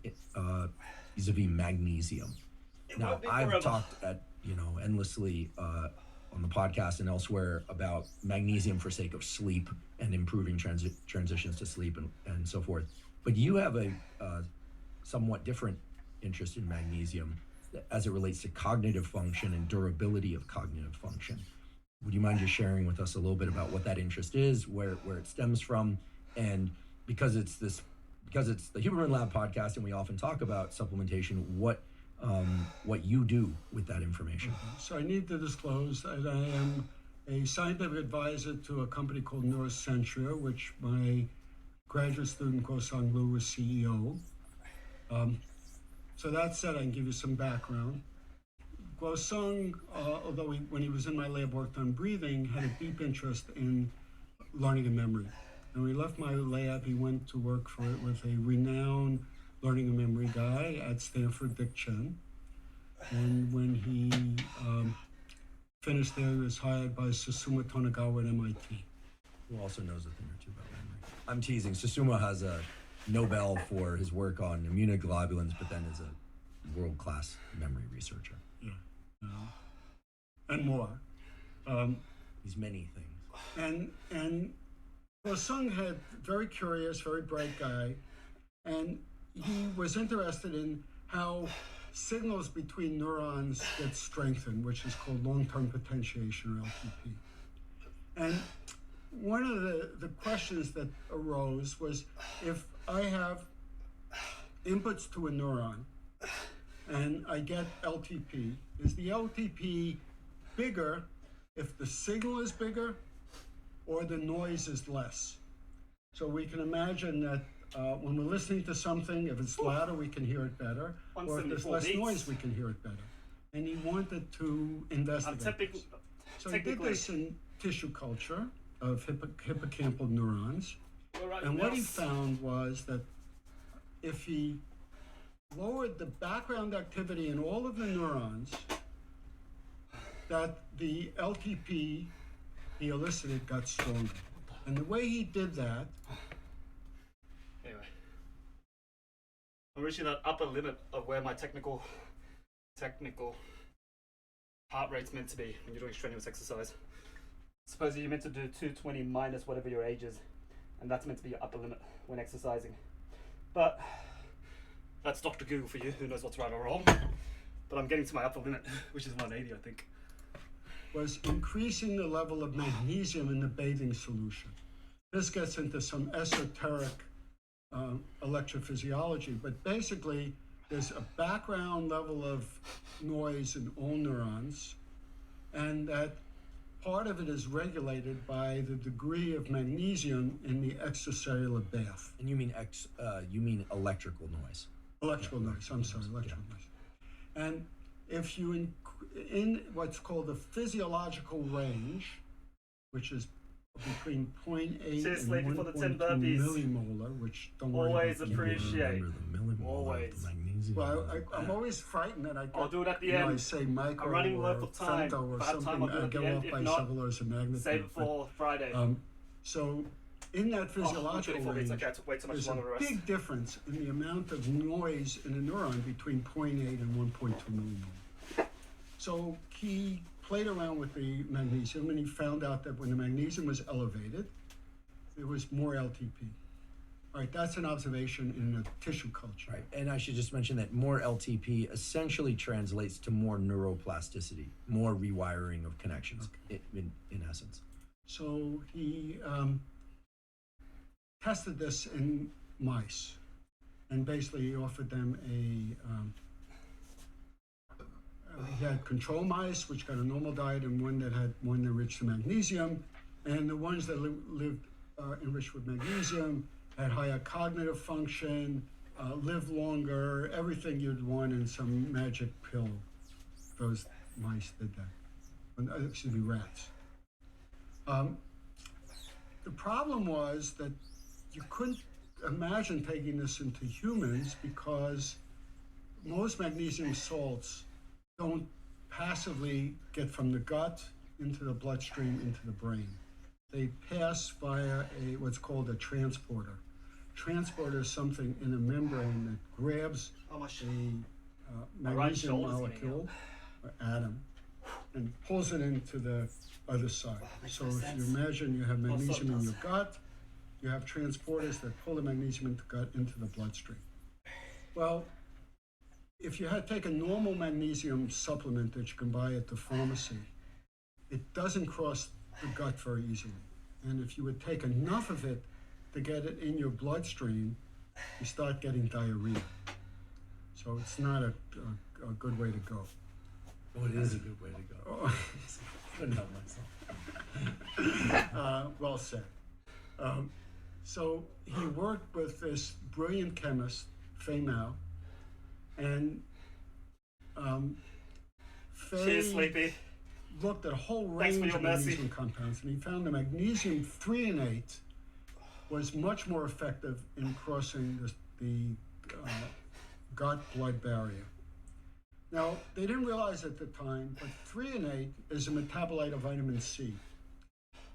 vis-a-vis magnesium. Now, I've talked at endlessly on the podcast and elsewhere about magnesium for sake of sleep and improving transitions to sleep and so forth. But you have a somewhat different interest in magnesium as it relates to cognitive function and durability of cognitive function. Would you mind just sharing with us a little bit about what that interest is, where it stems from, and because it's the Huberman Lab podcast and we often talk about supplementation, what you do with that information? So I need to disclose that I am a scientific advisor to a company called Neurocentria, which my graduate student Guosang Liu was CEO. So that said, I can give you some background. Guosang, although when he was in my lab worked on breathing, had a deep interest in learning and memory. And when he left my lab, he went to work with a renowned learning and memory guy at Stanford, Dick Chen. And when he finished there, he was hired by Susuma Tonegawa at MIT. Who also knows a thing or two about memory. I'm teasing. Susuma has a Nobel for his work on immunoglobulins, but then is a world-class memory researcher. Yeah. And more. He's many things. And Guosang had very curious, very bright guy, and he was interested in how signals between neurons get strengthened, which is called long-term potentiation, or LTP. And one of the questions that arose was, if I have inputs to a neuron, and I get LTP. Is the LTP bigger if the signal is bigger or the noise is less? So we can imagine that when we're listening to something, if it's louder, we can hear it better, or if there's 174 less beats. noise, we can hear it better. And he wanted to investigate this. So he did technically- this in tissue culture of hippocampal neurons. All right, And what he mouse. found was that if he lowered the background activity in all of the neurons, that the LTP he elicited got stronger. And the way he did that, Anyway, I'm reaching that upper limit of where my technical heart rate's meant to be when you're doing strenuous exercise. Suppose you're meant to do 220 minus whatever your age is, and that's meant to be your upper limit when exercising. But that's Dr. Google for you, who knows what's right or wrong. But I'm getting to my upper limit, which is 180, I think. was increasing the level of magnesium in the bathing solution. This gets into some esoteric electrophysiology, but basically there's a background level of noise in all neurons, and that part of it is regulated by the degree of magnesium in the extracellular bath. And you mean electrical noise? Electrical noise, I'm sorry, electrical noise. And if you in what's called the physiological range, which is between 0.8 Cheers, and Sleepy, for the 10 1.2 burpees. millimolar, which don't worry Always about appreciate. Remember the millimolar Always. of the magnesium. Well, I'm always frightened that I get, I'll do it at the you know, I end. say micro I'm running or low for time. femto or If I have time, something, I'll do it I at go the end. off If by not, several orders of magnitude. Save it for Friday. So in that physiological 24 beats, range, okay, it's way too much there's a longer to rest. big difference in the amount of noise in a neuron between 0.8 and 1.2 millimolar. So he played around with the magnesium, and he found out that when the magnesium was elevated, there was more LTP. All right, that's an observation in the tissue culture. Right, and I should just mention that more LTP essentially translates to more neuroplasticity, more rewiring of connections, in essence. So he tested this in mice, and basically he offered them he had control mice, which got a normal diet, and one that enriched in magnesium, and the ones that lived enriched with magnesium had higher cognitive function, lived longer, everything you'd want in some magic pill. Those mice did that. Excuse me, rats. The problem was that you couldn't imagine taking this into humans because most magnesium salts don't passively get from the gut into the bloodstream into the brain. They pass via what's called a transporter. Transporter is something in a membrane that grabs a magnesium molecule or atom and pulls it into the other side. So if you imagine you have magnesium in your gut, you have transporters that pull the magnesium into the gut into the bloodstream. Well, if you had taken normal magnesium supplement that you can buy at the pharmacy, it doesn't cross the gut very easily. And if you would take enough of it to get it in your bloodstream, you start getting diarrhea. So it's not a good way to go. Oh, it is a good way to go. Couldn't help myself. Well said. So he worked with this brilliant chemist, Fei Mao, and Cheers, Fei Sleepy. looked at a whole Thanks for range your of mercy. magnesium compounds, and he found the magnesium threonate was much more effective in crossing the gut-blood barrier. Now, they didn't realize at the time, but threonate is a metabolite of vitamin C.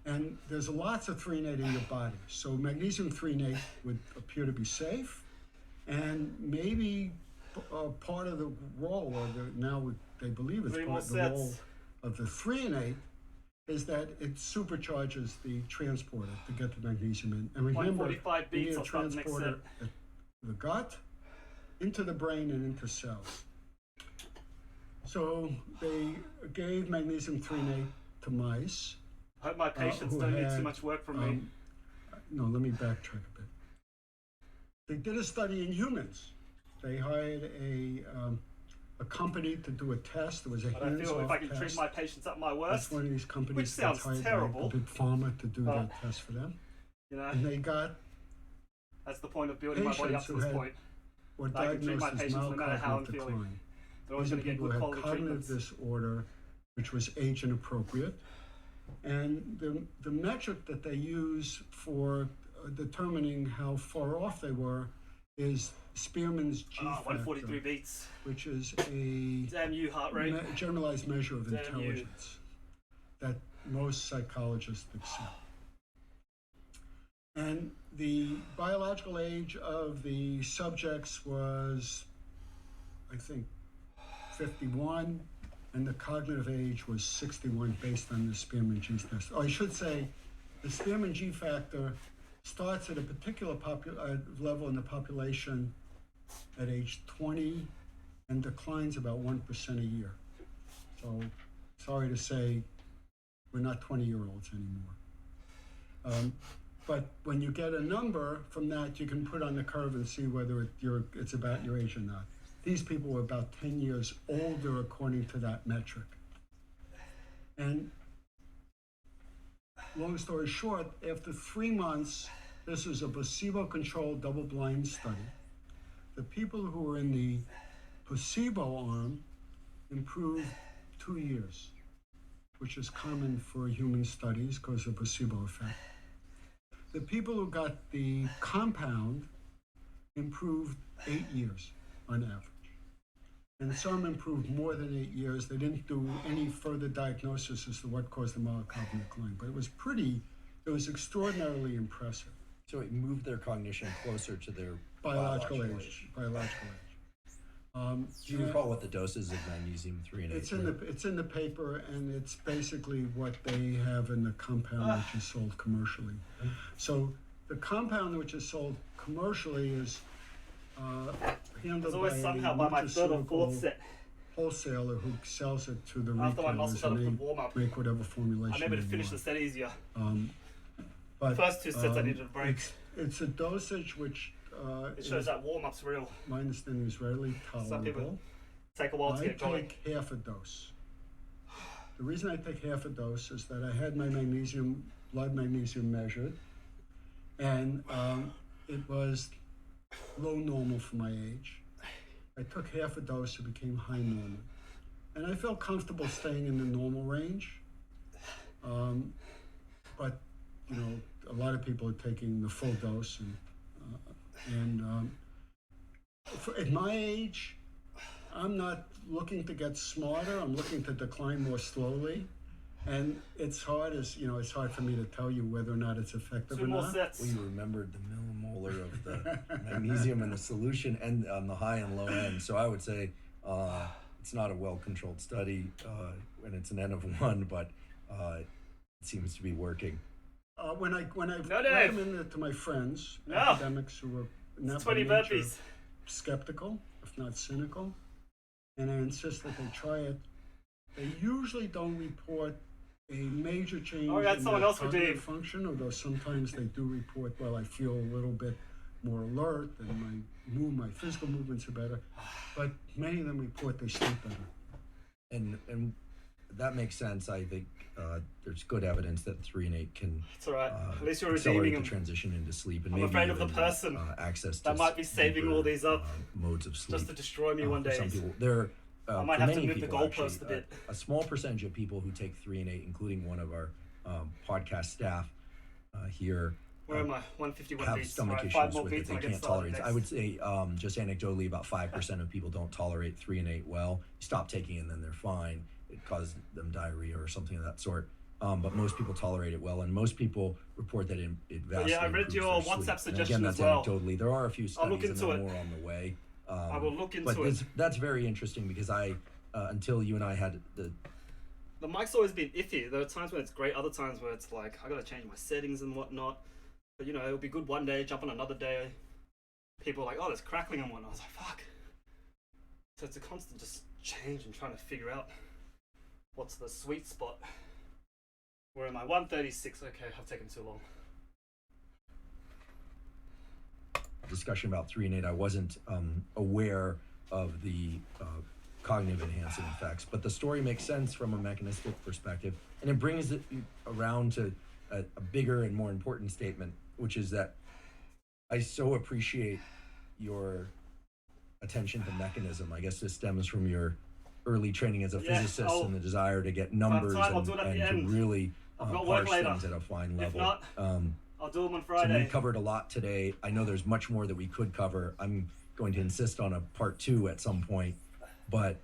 And there's lots of threonate in your body. So magnesium threonate would appear to be safe, and maybe part of the role, or they believe it's part of the role of the threonate, is that it supercharges the transporter to get the magnesium in. And remember, 145 you need beats, a I'll start the next transporter at the gut, into the brain, and into cells. So they gave magnesium threonate to mice. Hope my patients who don't need had, too much work from me. No, let me backtrack a bit. They did a study in humans. They hired a a company to do a test. It was a But I feel if hands-off I can treat test. my patients at my That's worst, one of these companies which sounds that's hired terrible. by the big pharma to do that test for them. you know, And they got that's the point of building my body up patients to who this had point. were I can treat diagnosed my as patients no matter how I'm mild feeling. decline. They're always These are going to get people good who quality had cognitive treatments. disorder, which was age inappropriate. And the metric that they use for determining how far off they were is Spearman's G factor, 143 beats. which is a Damn you, heart rate. generalized measure of Damn you. intelligence that most psychologists accept. And the biological age of the subjects was, I think, 51, and the cognitive age was 61 based on the Spearman G test. Oh, I should say, the Spearman G factor starts at a particular level in the population at age 20 and declines about 1% a year. So, sorry to say, we're not 20-year-olds anymore. But when you get a number from that, you can put on the curve and see whether it's about your age or not. These people were about 10 years older according to that metric. And long story short, after 3 months, this was a placebo-controlled double-blind study. The people who were in the placebo arm improved 2 years, which is common for human studies because of placebo effect. The people who got the compound improved 8 years on average. And some improved more than 8 years. They didn't do any further diagnosis as to what caused the mild cognitive decline, but it was extraordinarily impressive. So it moved their cognition closer to their Biological age. Do you recall what the doses of magnesium 3-8 were? It's in the paper, and it's basically what they have in the compound which is sold commercially. So the compound which is sold commercially is handled It's always by somehow a by my third or fourth nutraceutical set. wholesaler who sells it to the After my muscle retailers, started to and warm up, they make whatever formulation I'm able to they finish the want. set easier. But, First 2 sets I needed a break. It's a dosage which It shows that warm-up's real. my understanding is readily Some people tolerable. take a while to I get going. take half a dose. The reason I take half a dose is that I had my blood magnesium measured, and it was low normal for my age. I took half a dose, it became high normal. And I felt comfortable staying in the normal range. But, a lot of people are taking the full dose. At my age, I'm not looking to get smarter. I'm looking to decline more slowly. And it's hard for me to tell you whether or not it's effective 2 or more not. sets. Well, you remembered the millimolar of the magnesium in the solution and on the high and low end. So I would say it's not a well-controlled study, and it's an N of 1, but it seems to be working. When I No, Dave. recommended it to my friends, No. academics who were not by 20 nature burpees. skeptical, if not cynical, and I insist that they try it, they usually don't report a major change Oh, we had in someone their else cognitive redeem. function, although sometimes they do report, well, I feel a little bit more alert and my physical movements are better, but many of them report they sleep better. And that makes sense. I think there's good evidence that 3-8 can It's alright. At least you're accelerate redeeming the them. transition into sleep, and I'm maybe afraid of the even, person access to that might be saving deeper, all these up modes of sleep. just to destroy me one For day. some people, there. I might for have to many move the people, goalpost actually, a bit. A small percentage of people who take 3-8, including one of our podcast staff here, Where am I? 151 have beats. stomach Alright, issues 5 more with it. beats They and I get can't started tolerate it. next. I would say, just anecdotally, about 5% of people don't tolerate 3-8 well. You stop taking it and then they're fine. It causes them diarrhea or something of that sort. But most people tolerate it well, and most people report that it vastly yeah, I read improves your their WhatsApp sleep. And suggestion again, as that's well. anecdotally. There are a few I'll look studies and into they're it. more on the way. I will look into but it. That's very interesting because until you and I had the mic's always been iffy. There are times when it's great, other times where it's like, I gotta change my settings and whatnot. But it'll be good one day, jump on another day. People are like, oh, there's crackling and whatnot. I was like, fuck. So it's a constant just change and trying to figure out what's the sweet spot. Where am I? 136. Okay, I've taken too long. discussion about 3-8, I wasn't aware of the cognitive enhancing effects. But the story makes sense from a mechanistic perspective, and it brings it around to a bigger and more important statement, which is that I so appreciate your attention to mechanism. I guess this stems from your early training as a physicist and the desire to get numbers and to really parse things at a fine level. If not, I'll do them on Friday. So we covered a lot today. I know there's much more that we could cover. I'm going to insist on a part 2 at some point, but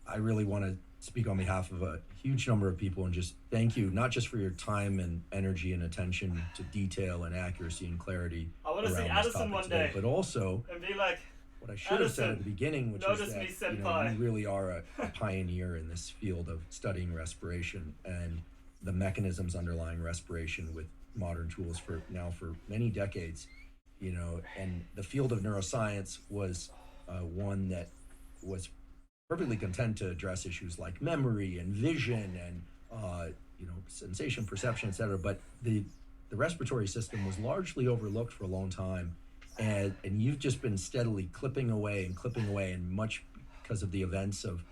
I really want to speak on behalf of a huge number of people and just thank you, not just for your time and energy and attention to detail and accuracy and clarity. I want to see Addison one day, but also and be like, what I should have said at the beginning, which is that you really are a pioneer in this field of studying respiration and the mechanisms underlying respiration with modern tools for many decades, and the field of neuroscience was one that was perfectly content to address issues like memory and vision and sensation, perception, etc. But the respiratory system was largely overlooked for a long time, and you've just been steadily clipping away, and much because of the events of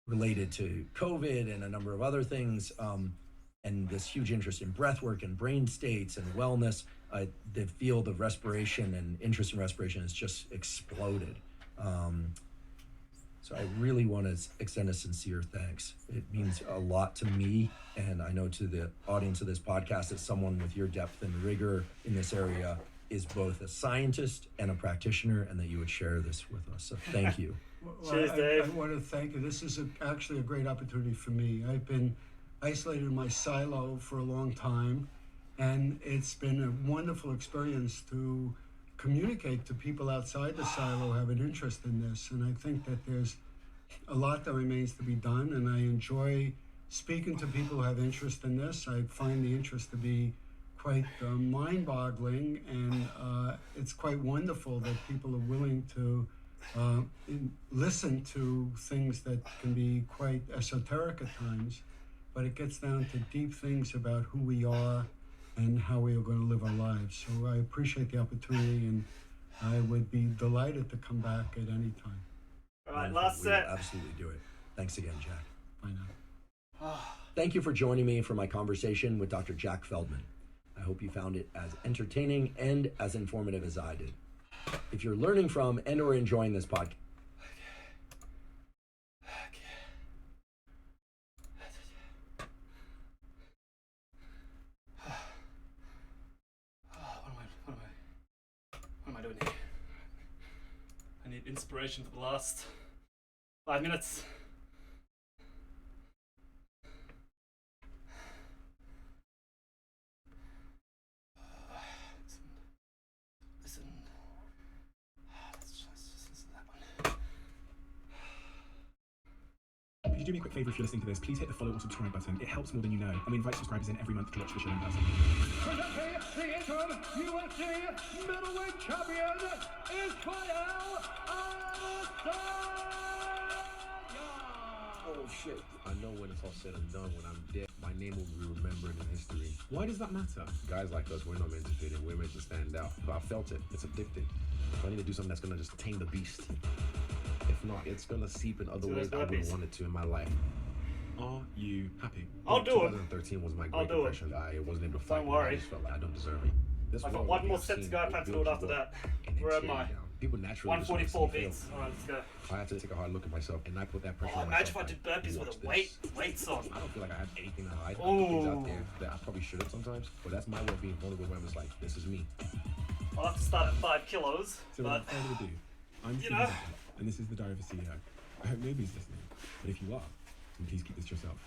related to COVID and a number of other things, and this huge interest in breath work and brain states and wellness, the field of respiration and interest in respiration has just exploded. So I really want to extend a sincere thanks. It means a lot to me, and I know to the audience of this podcast that someone with your depth and rigor in this area is both a scientist and a practitioner, and that you would share this with us. So thank you. Well, Cheers, Dave. I want to thank you. This is actually a great opportunity for me. I've been isolated in my silo for a long time, and it's been a wonderful experience to communicate to people outside the silo who have an interest in this. And I think that there's a lot that remains to be done, and I enjoy speaking to people who have interest in this. I find the interest to be quite mind-boggling, and it's quite wonderful that people are willing to listen to things that can be quite esoteric at times, but it gets down to deep things about who we are and how we are going to live our lives. So I appreciate the opportunity, and I would be delighted to come back at any time. All right, last set. We'll absolutely do it. Thanks again, Jack. Bye now. Thank you for joining me for my conversation with Dr. Jack Feldman. I hope you found it as entertaining and as informative as I did. If you're learning from and or enjoying this podcast, What am I doing here? I need inspiration for the last 5 minutes. Listen. Let's just listen to that one. Could you do me a quick favor if you're listening to this? Please hit the follow or subscribe button. It helps more than you know. And we invite subscribers in every month to watch the show in person. Presenting the interim UFC middleweight champion, Israel Adesanya! Oh shit. I know when it's all said and done, when I'm dead, my name will be remembered in history. Why does that matter? Guys like us, we're not meant to fit in, we're meant to stand out. But I felt it, it's addicting. So I need to do something that's gonna just tame the beast. If not, it's gonna seep in other ways I wouldn't want it to in my life. Are you happy? I'll do it. 2013 was my Great Depression. I wasn't able to fight. Don't worry. I just felt like I don't deserve it. This I've got world one we more have set to seen go. I will plan to build do it you after up that. and then Where tear am you I? down. People naturally just wanna 144 see you beats. fail. Alright, let's go. I had to take a hard look at myself, and I put that pressure Oh, on imagine myself. if I did burpees with a weights on. I don't feel like I have anything to hide. I put things out there that I probably shouldn't sometimes, but that's my way of being vulnerable when I'm just like, this is me. I'll have to start at 5 kilos, So but without further ado, I'm you Stephen know. Beckett, and this is the Diary of a CEO. I hope nobody's listening, but if you are, then please keep this to yourself.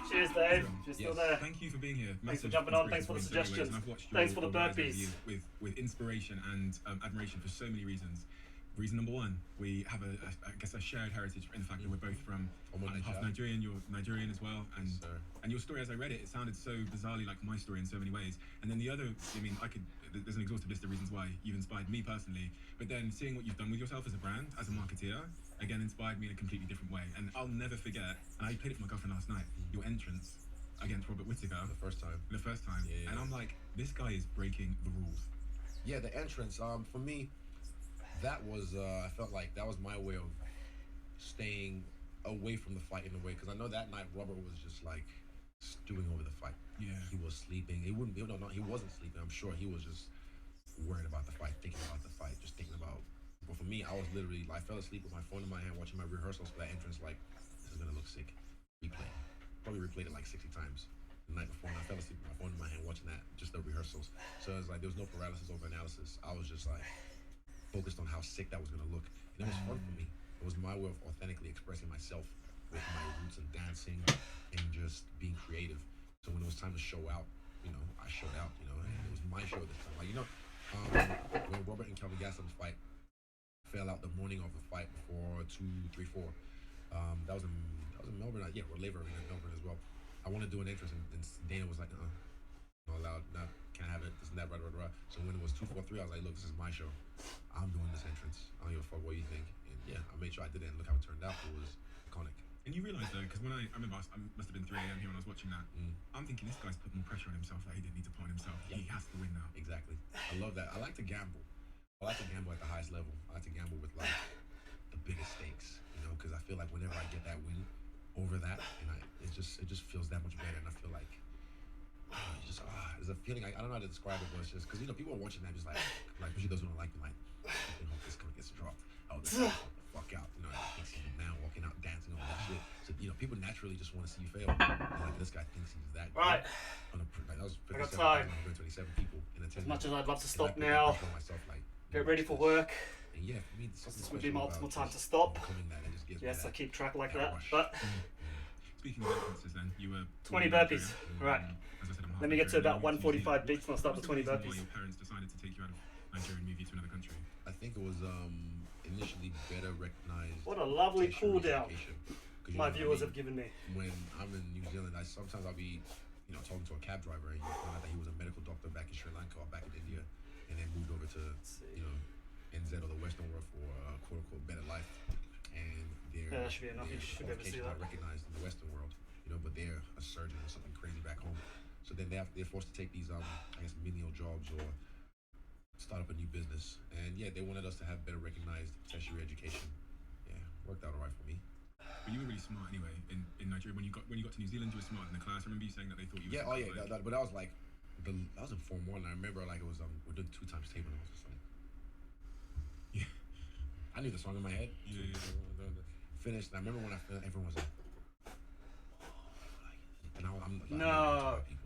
Cheers, Dave. You're still there. Thank you for being here. Thanks for Massive jumping on. Thanks for the inspiration so many ways, suggestions. and I've watched Thanks for the your rise over burpees. years with inspiration and admiration for so many reasons. Reason number one, we have I guess a shared heritage in the fact that we're both from half Nigerian. You're Nigerian as well, and your story, as I read it, it sounded so bizarrely like my story in so many ways. And then the other, I mean, there's an exhaustive list of reasons why you've inspired me personally. But then seeing what you've done with yourself as a brand, as a marketeer, again inspired me in a completely different way. And I'll never forget. And I played it for my girlfriend last night. Your entrance against Robert Whittaker. The first time. The first time. Yeah. And I'm like, this guy is breaking the rules. Yeah, the entrance. For me, that was I felt like that was my way of staying away from the fight in a way, because I know that night Robert was just like stewing over the fight. Yeah. He was sleeping. He wouldn't be. No, he wasn't sleeping. I'm sure he was just worried about the fight, thinking about the fight, just thinking about. But for me, I was literally, I fell asleep with my phone in my hand, watching my rehearsals for that entrance. Like, this is gonna look sick. Replay. Probably replayed it like 60 times the night before, and I fell asleep with my phone in my hand watching that, just the rehearsals. So it was like there was no paralysis over analysis. I was just like focused on how sick that was gonna look, and it was fun for me. It was my way of authentically expressing myself with my roots and dancing and just being creative. So when it was time to show out, I showed out, and it was my show this time. Like, when Robert and Kelvin Gastelum's fight fell out the morning of the fight before 2, 3, 4, that was in Melbourne. Yeah, or Laver Arena in Melbourne as well. I want to do an entrance, and Dana was like, not allowed, no, can't have it, this and that, blah, blah, blah. So when it was 2, 4, 3, I was like, look, this is my show. I'm doing this entrance. I don't give a fuck what you think. And yeah, I made sure I did it, and look how it turned out. It was iconic. And you realise though, because when I remember, I must have been 3 a.m. here when I was watching that. I'm thinking this guy's put more pressure on himself that he didn't need to put on himself. Yep. He has to win now. Exactly. I love that. I like to gamble. I like to gamble at the highest level. I like to gamble with like the biggest stakes, because I feel like whenever I get that win over that, and it just feels that much better, and I feel like there's a feeling, I don't know how to describe it, but it's just because people are watching that just like especially those who don't like me, like, I hope this gets dropped. Oh, this is fuck out, he thinks he's now walking out dancing all that shit. So people naturally just want to see you fail. And like, this guy thinks he's that good. Right. That was I got time. 127 people in attendance. As much as I'd love to stop now, myself, like, get ready for work. And yeah, for me, this would be my optimal time to stop. Yes, I keep track like that. Rush. But speaking of entrances, then you were 20 burpees. Right. As I said, Let me get to about 145 beats and I'll start the 20 Why burpees. your parents decided to take you out of Nigeria and move you to another country? I think it was initially better recognized. What a lovely cool down my viewers have me. given me. When I'm in New Zealand, sometimes I'll be, talking to a cab driver, and you find out that he was a medical doctor back in Sri Lanka or back in India, and then moved over to, NZ or the Western world for a quote unquote better life. And that should be enough. You should be able to see that. Are recognized in the Western world, but they're a surgeon or something crazy back home. So then they're forced to take these, menial jobs or start up a new business. And yeah, they wanted us to have better recognized tertiary education. Yeah, worked out alright for me. But you were really smart anyway in Nigeria. When you got to New Zealand, you were smart in the class. I remember you saying that they thought you were smart. But that was like, I was in Form 1. I remember like it was, we're doing 2 times table. And I was just like, yeah. I knew the song in my head. Yeah. Finished. And I remember when I finished, everyone was like, and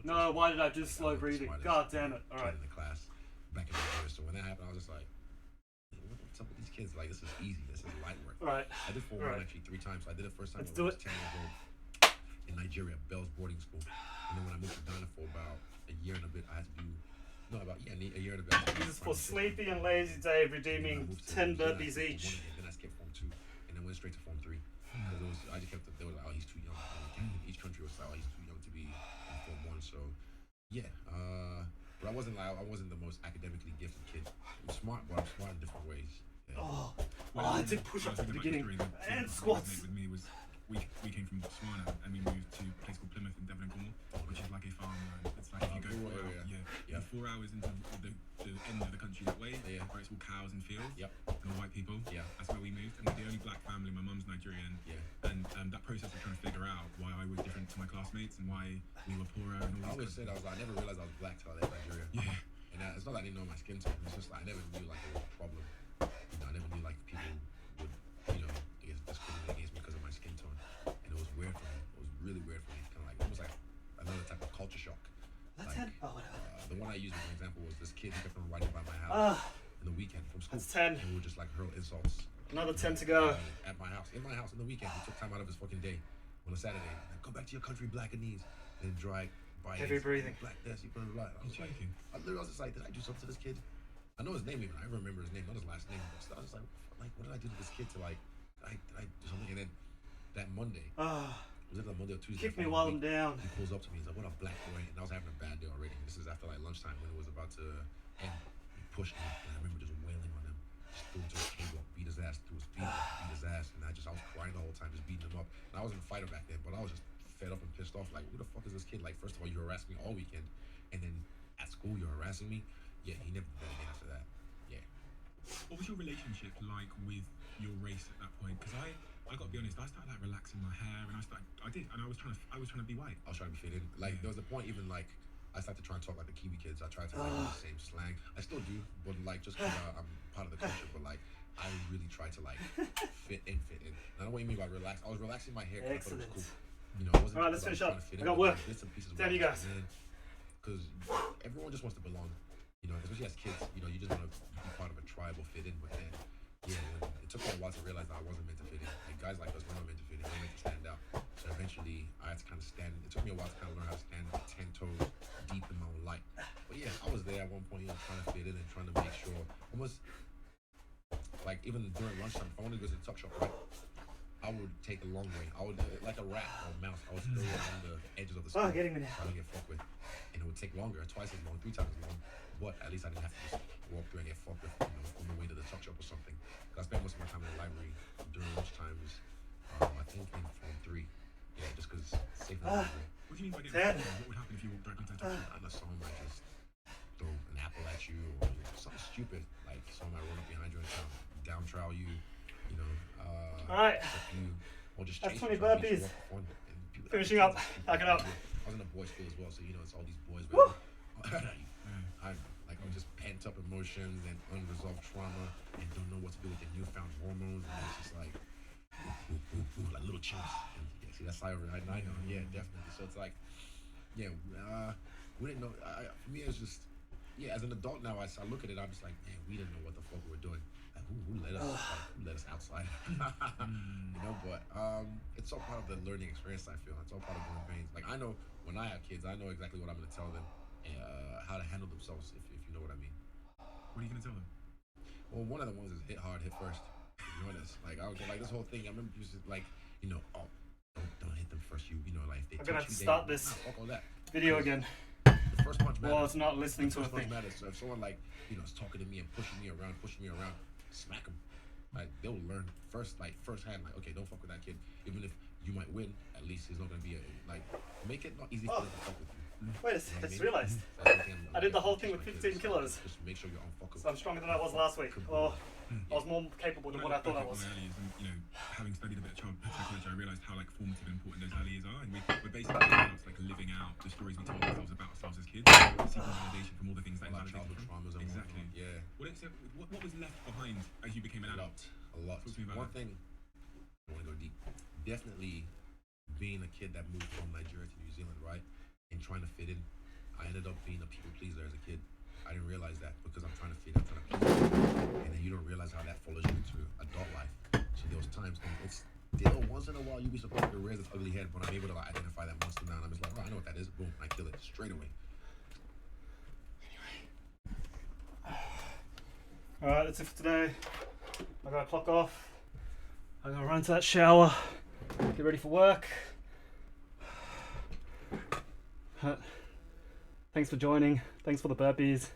no, why did I do slow breathing? God damn it. Alright. In the class back in Nigeria. So when that happened, I was just like, what's up with these kids? Like, this is easy. This is light work. Alright. I did Form 1 actually 3 times. So I did it first time Let's when I do was 10 years old in Nigeria, Bell's boarding school. And then when I moved to Ghana for about a year and a bit, I had to do, a year and a bit. This is for Sleepy and Lazy Dave redeeming 10 burpees each. Then I skipped Form 2 and then went straight to Form 3. Because I just kept, they were like, oh, he's too young. Each country was like, oh, he's too young to be in Form 1. So, yeah. But I wasn't the most academically gifted kid. I'm smart, but I'm smart in different ways. Yeah. I did push-ups at the beginning and squats. With me was we came from Botswana and we moved to a place called Plymouth in Devon and Cornwall, which is like a farmland. It's like if you go 4 hours into the end of the country that way, where it's all cows and fields and all white people. Yeah, that's where we moved, and we're the only black family. My mum's Nigerian. And that process of trying to figure out why I was different to my classmates and why we were poorer and all. I always said I never realized I was black till I left Nigeria. Yeah, and it's not that I didn't know my skin tone. It's just like I never knew like it was a problem. I never knew like people would discriminate against me because of my skin tone, and it was weird for me. It was really weird for me. Kind of like almost like another type of culture shock. That's like, 10. Oh, whatever. The one I used as an example was this kid who kept on riding by my house in the weekend from school. That's 10. And we would just like hurl insults. Another 10 to go. At my house. In my house on the weekend. He took time out of his fucking day on a Saturday. Like, go back to your country, blackanese. And drag by heavy breathing. Black this, you blah, blah, blah. I was just like, did I do something to this kid? I know his name even. I remember his name, not his last name. But I was just like, what did I do to this kid to like, did I do something? And then that Monday, was it like Monday or Tuesday? Kick me while I'm down. He pulls up to me. He's like, what a black boy. And I was having a bad day already. This is after like lunchtime when it was about to end. He pushed me. And I remember just wailing on him. Just threw him to his table, beat his ass, threw his feet up, beat his ass. And I was crying the whole time, just beating him up. And I wasn't a fighter back then, but I was just fed up and pissed off. Like, who the fuck is this kid? Like, first of all, you harassed me all weekend. And then at school, you're harassing me. yeah, he never bet again after that. Yeah. What was your relationship like with your race at that point? Because I got to be honest, I started like relaxing my hair, and I was trying to be white. I was trying to fit in. Like there was a point even like I started to try and talk like the Kiwi kids. I tried to like use the same slang. I still do, but like just because I'm part of the culture. But like I really tried to like fit in. And I know what you mean by relax. I was relaxing my hair because I thought it was cool. You know, it wasn't. All right, let's finish up. I got work. Damn you guys. Because everyone just wants to belong. You know, especially as kids. You know, you just want to be part of a tribe or fit in. But then, yeah, it took me a while to realize that I wasn't meant to fit in. Like guys like us, we're not meant to fit in. We're meant to stand out. So eventually, I had to kind of stand. It took me a while to kind of learn how to stand 10 toes deep in my own light. But yeah, I was there at one point, you know, trying to fit in and trying to make sure. Almost like even during lunchtime, if I wanted to go to the tuck shop, right, I would take a long way. I would like a rat or a mouse. I would scurry along the edges of the school, getting me now. trying to get fucked with, and it would take longer, twice as long, 3 times as long. But at least I didn't have to just walk through and get fucked with, you know, on the way to the tuck shop or something. Because I spent most of my time in the library during lunch times. I think in Form 3. Yeah, just because it's safe in the library. What do you mean by getting fucked? What would happen if you walked directly to the top? I know someone might just throw an apple at you or something stupid. Like someone might run up behind you and down trowel you, you know. Alright. You, or just That's chase 20 you, try to beat burpees. you up for fun. And people, Finishing up. Back it up. I was in a boys' school as well, so you know it's all these boys. Woo! I'm just pent up emotions and unresolved trauma and don't know what to do with the newfound hormones. And it's just like, like little chimps. And, yeah, see, that's how I know. Yeah, definitely. So it's like, yeah, we didn't know. For me, it's just, yeah, as an adult now, I look at it, I'm just like, man, we didn't know what the fuck we were doing. Like, who let us? Who let us outside? You know, but it's all part of the learning experience. I feel it's all part of growing pains. Like I know when I have kids, I know exactly what I'm going to tell them, how to handle themselves. If you know what I mean. What are you going to tell them? Well, one of the ones is hit hard, hit first. To be honest, like I was like this whole thing. I remember just like, you know, oh, don't hit them first. You know, like if they I'm gonna touch you, start this fuck all that. video again. The first punch matters. Well, it's not listening to a First punch thing. matters. So if someone like, you know, is talking to me and pushing me around, smack them. Like they'll learn firsthand. Like, okay, don't fuck with that kid. Even if you might win, at least he's not gonna be make it not easy for them to fuck with you. Wait, I just realized. I did the whole thing with 15 kilos. Just make sure you're unfuckable. So I'm stronger than I was last week. Or I was more capable than what I thought I was. Early is, you know, having studied a bit of child psychology, I realised how like formative and important those early years are, and we're basically adults like living out the stories we told ourselves about ourselves as kids, seeking validation from all the things that childhood traumas and exactly. Yeah. What was left behind as you became an adult? A lot. Talk to me about One thing. I want to go deep. Definitely being a kid that moved from Nigeria to New Zealand, right, and trying to fit in. I ended up being a people pleaser as a kid. I didn't realize that because I'm trying to fit in, I'm trying to please people. And then you don't realize how that follows you into adult life. So there was times, and it's still once in a while you be supposed to raise this ugly head, but I'm able to like identify that monster now. And I'm just like, oh, I know what that is. Boom, I kill it straight away. Alright, that's it for today. I gotta clock off. I'm gonna run to that shower, get ready for work. Thanks for joining. Thanks for the burpees.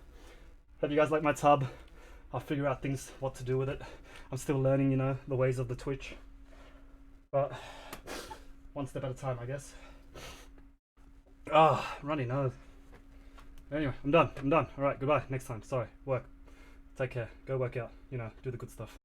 Hope you guys like my tub. I'll figure out what to do with it. I'm still learning, you know, the ways of the Twitch. But one step at a time, I guess. Runny nose. Anyway, I'm done. Alright, goodbye. Next time. Sorry. Work. Take care. Go work out. You know, do the good stuff.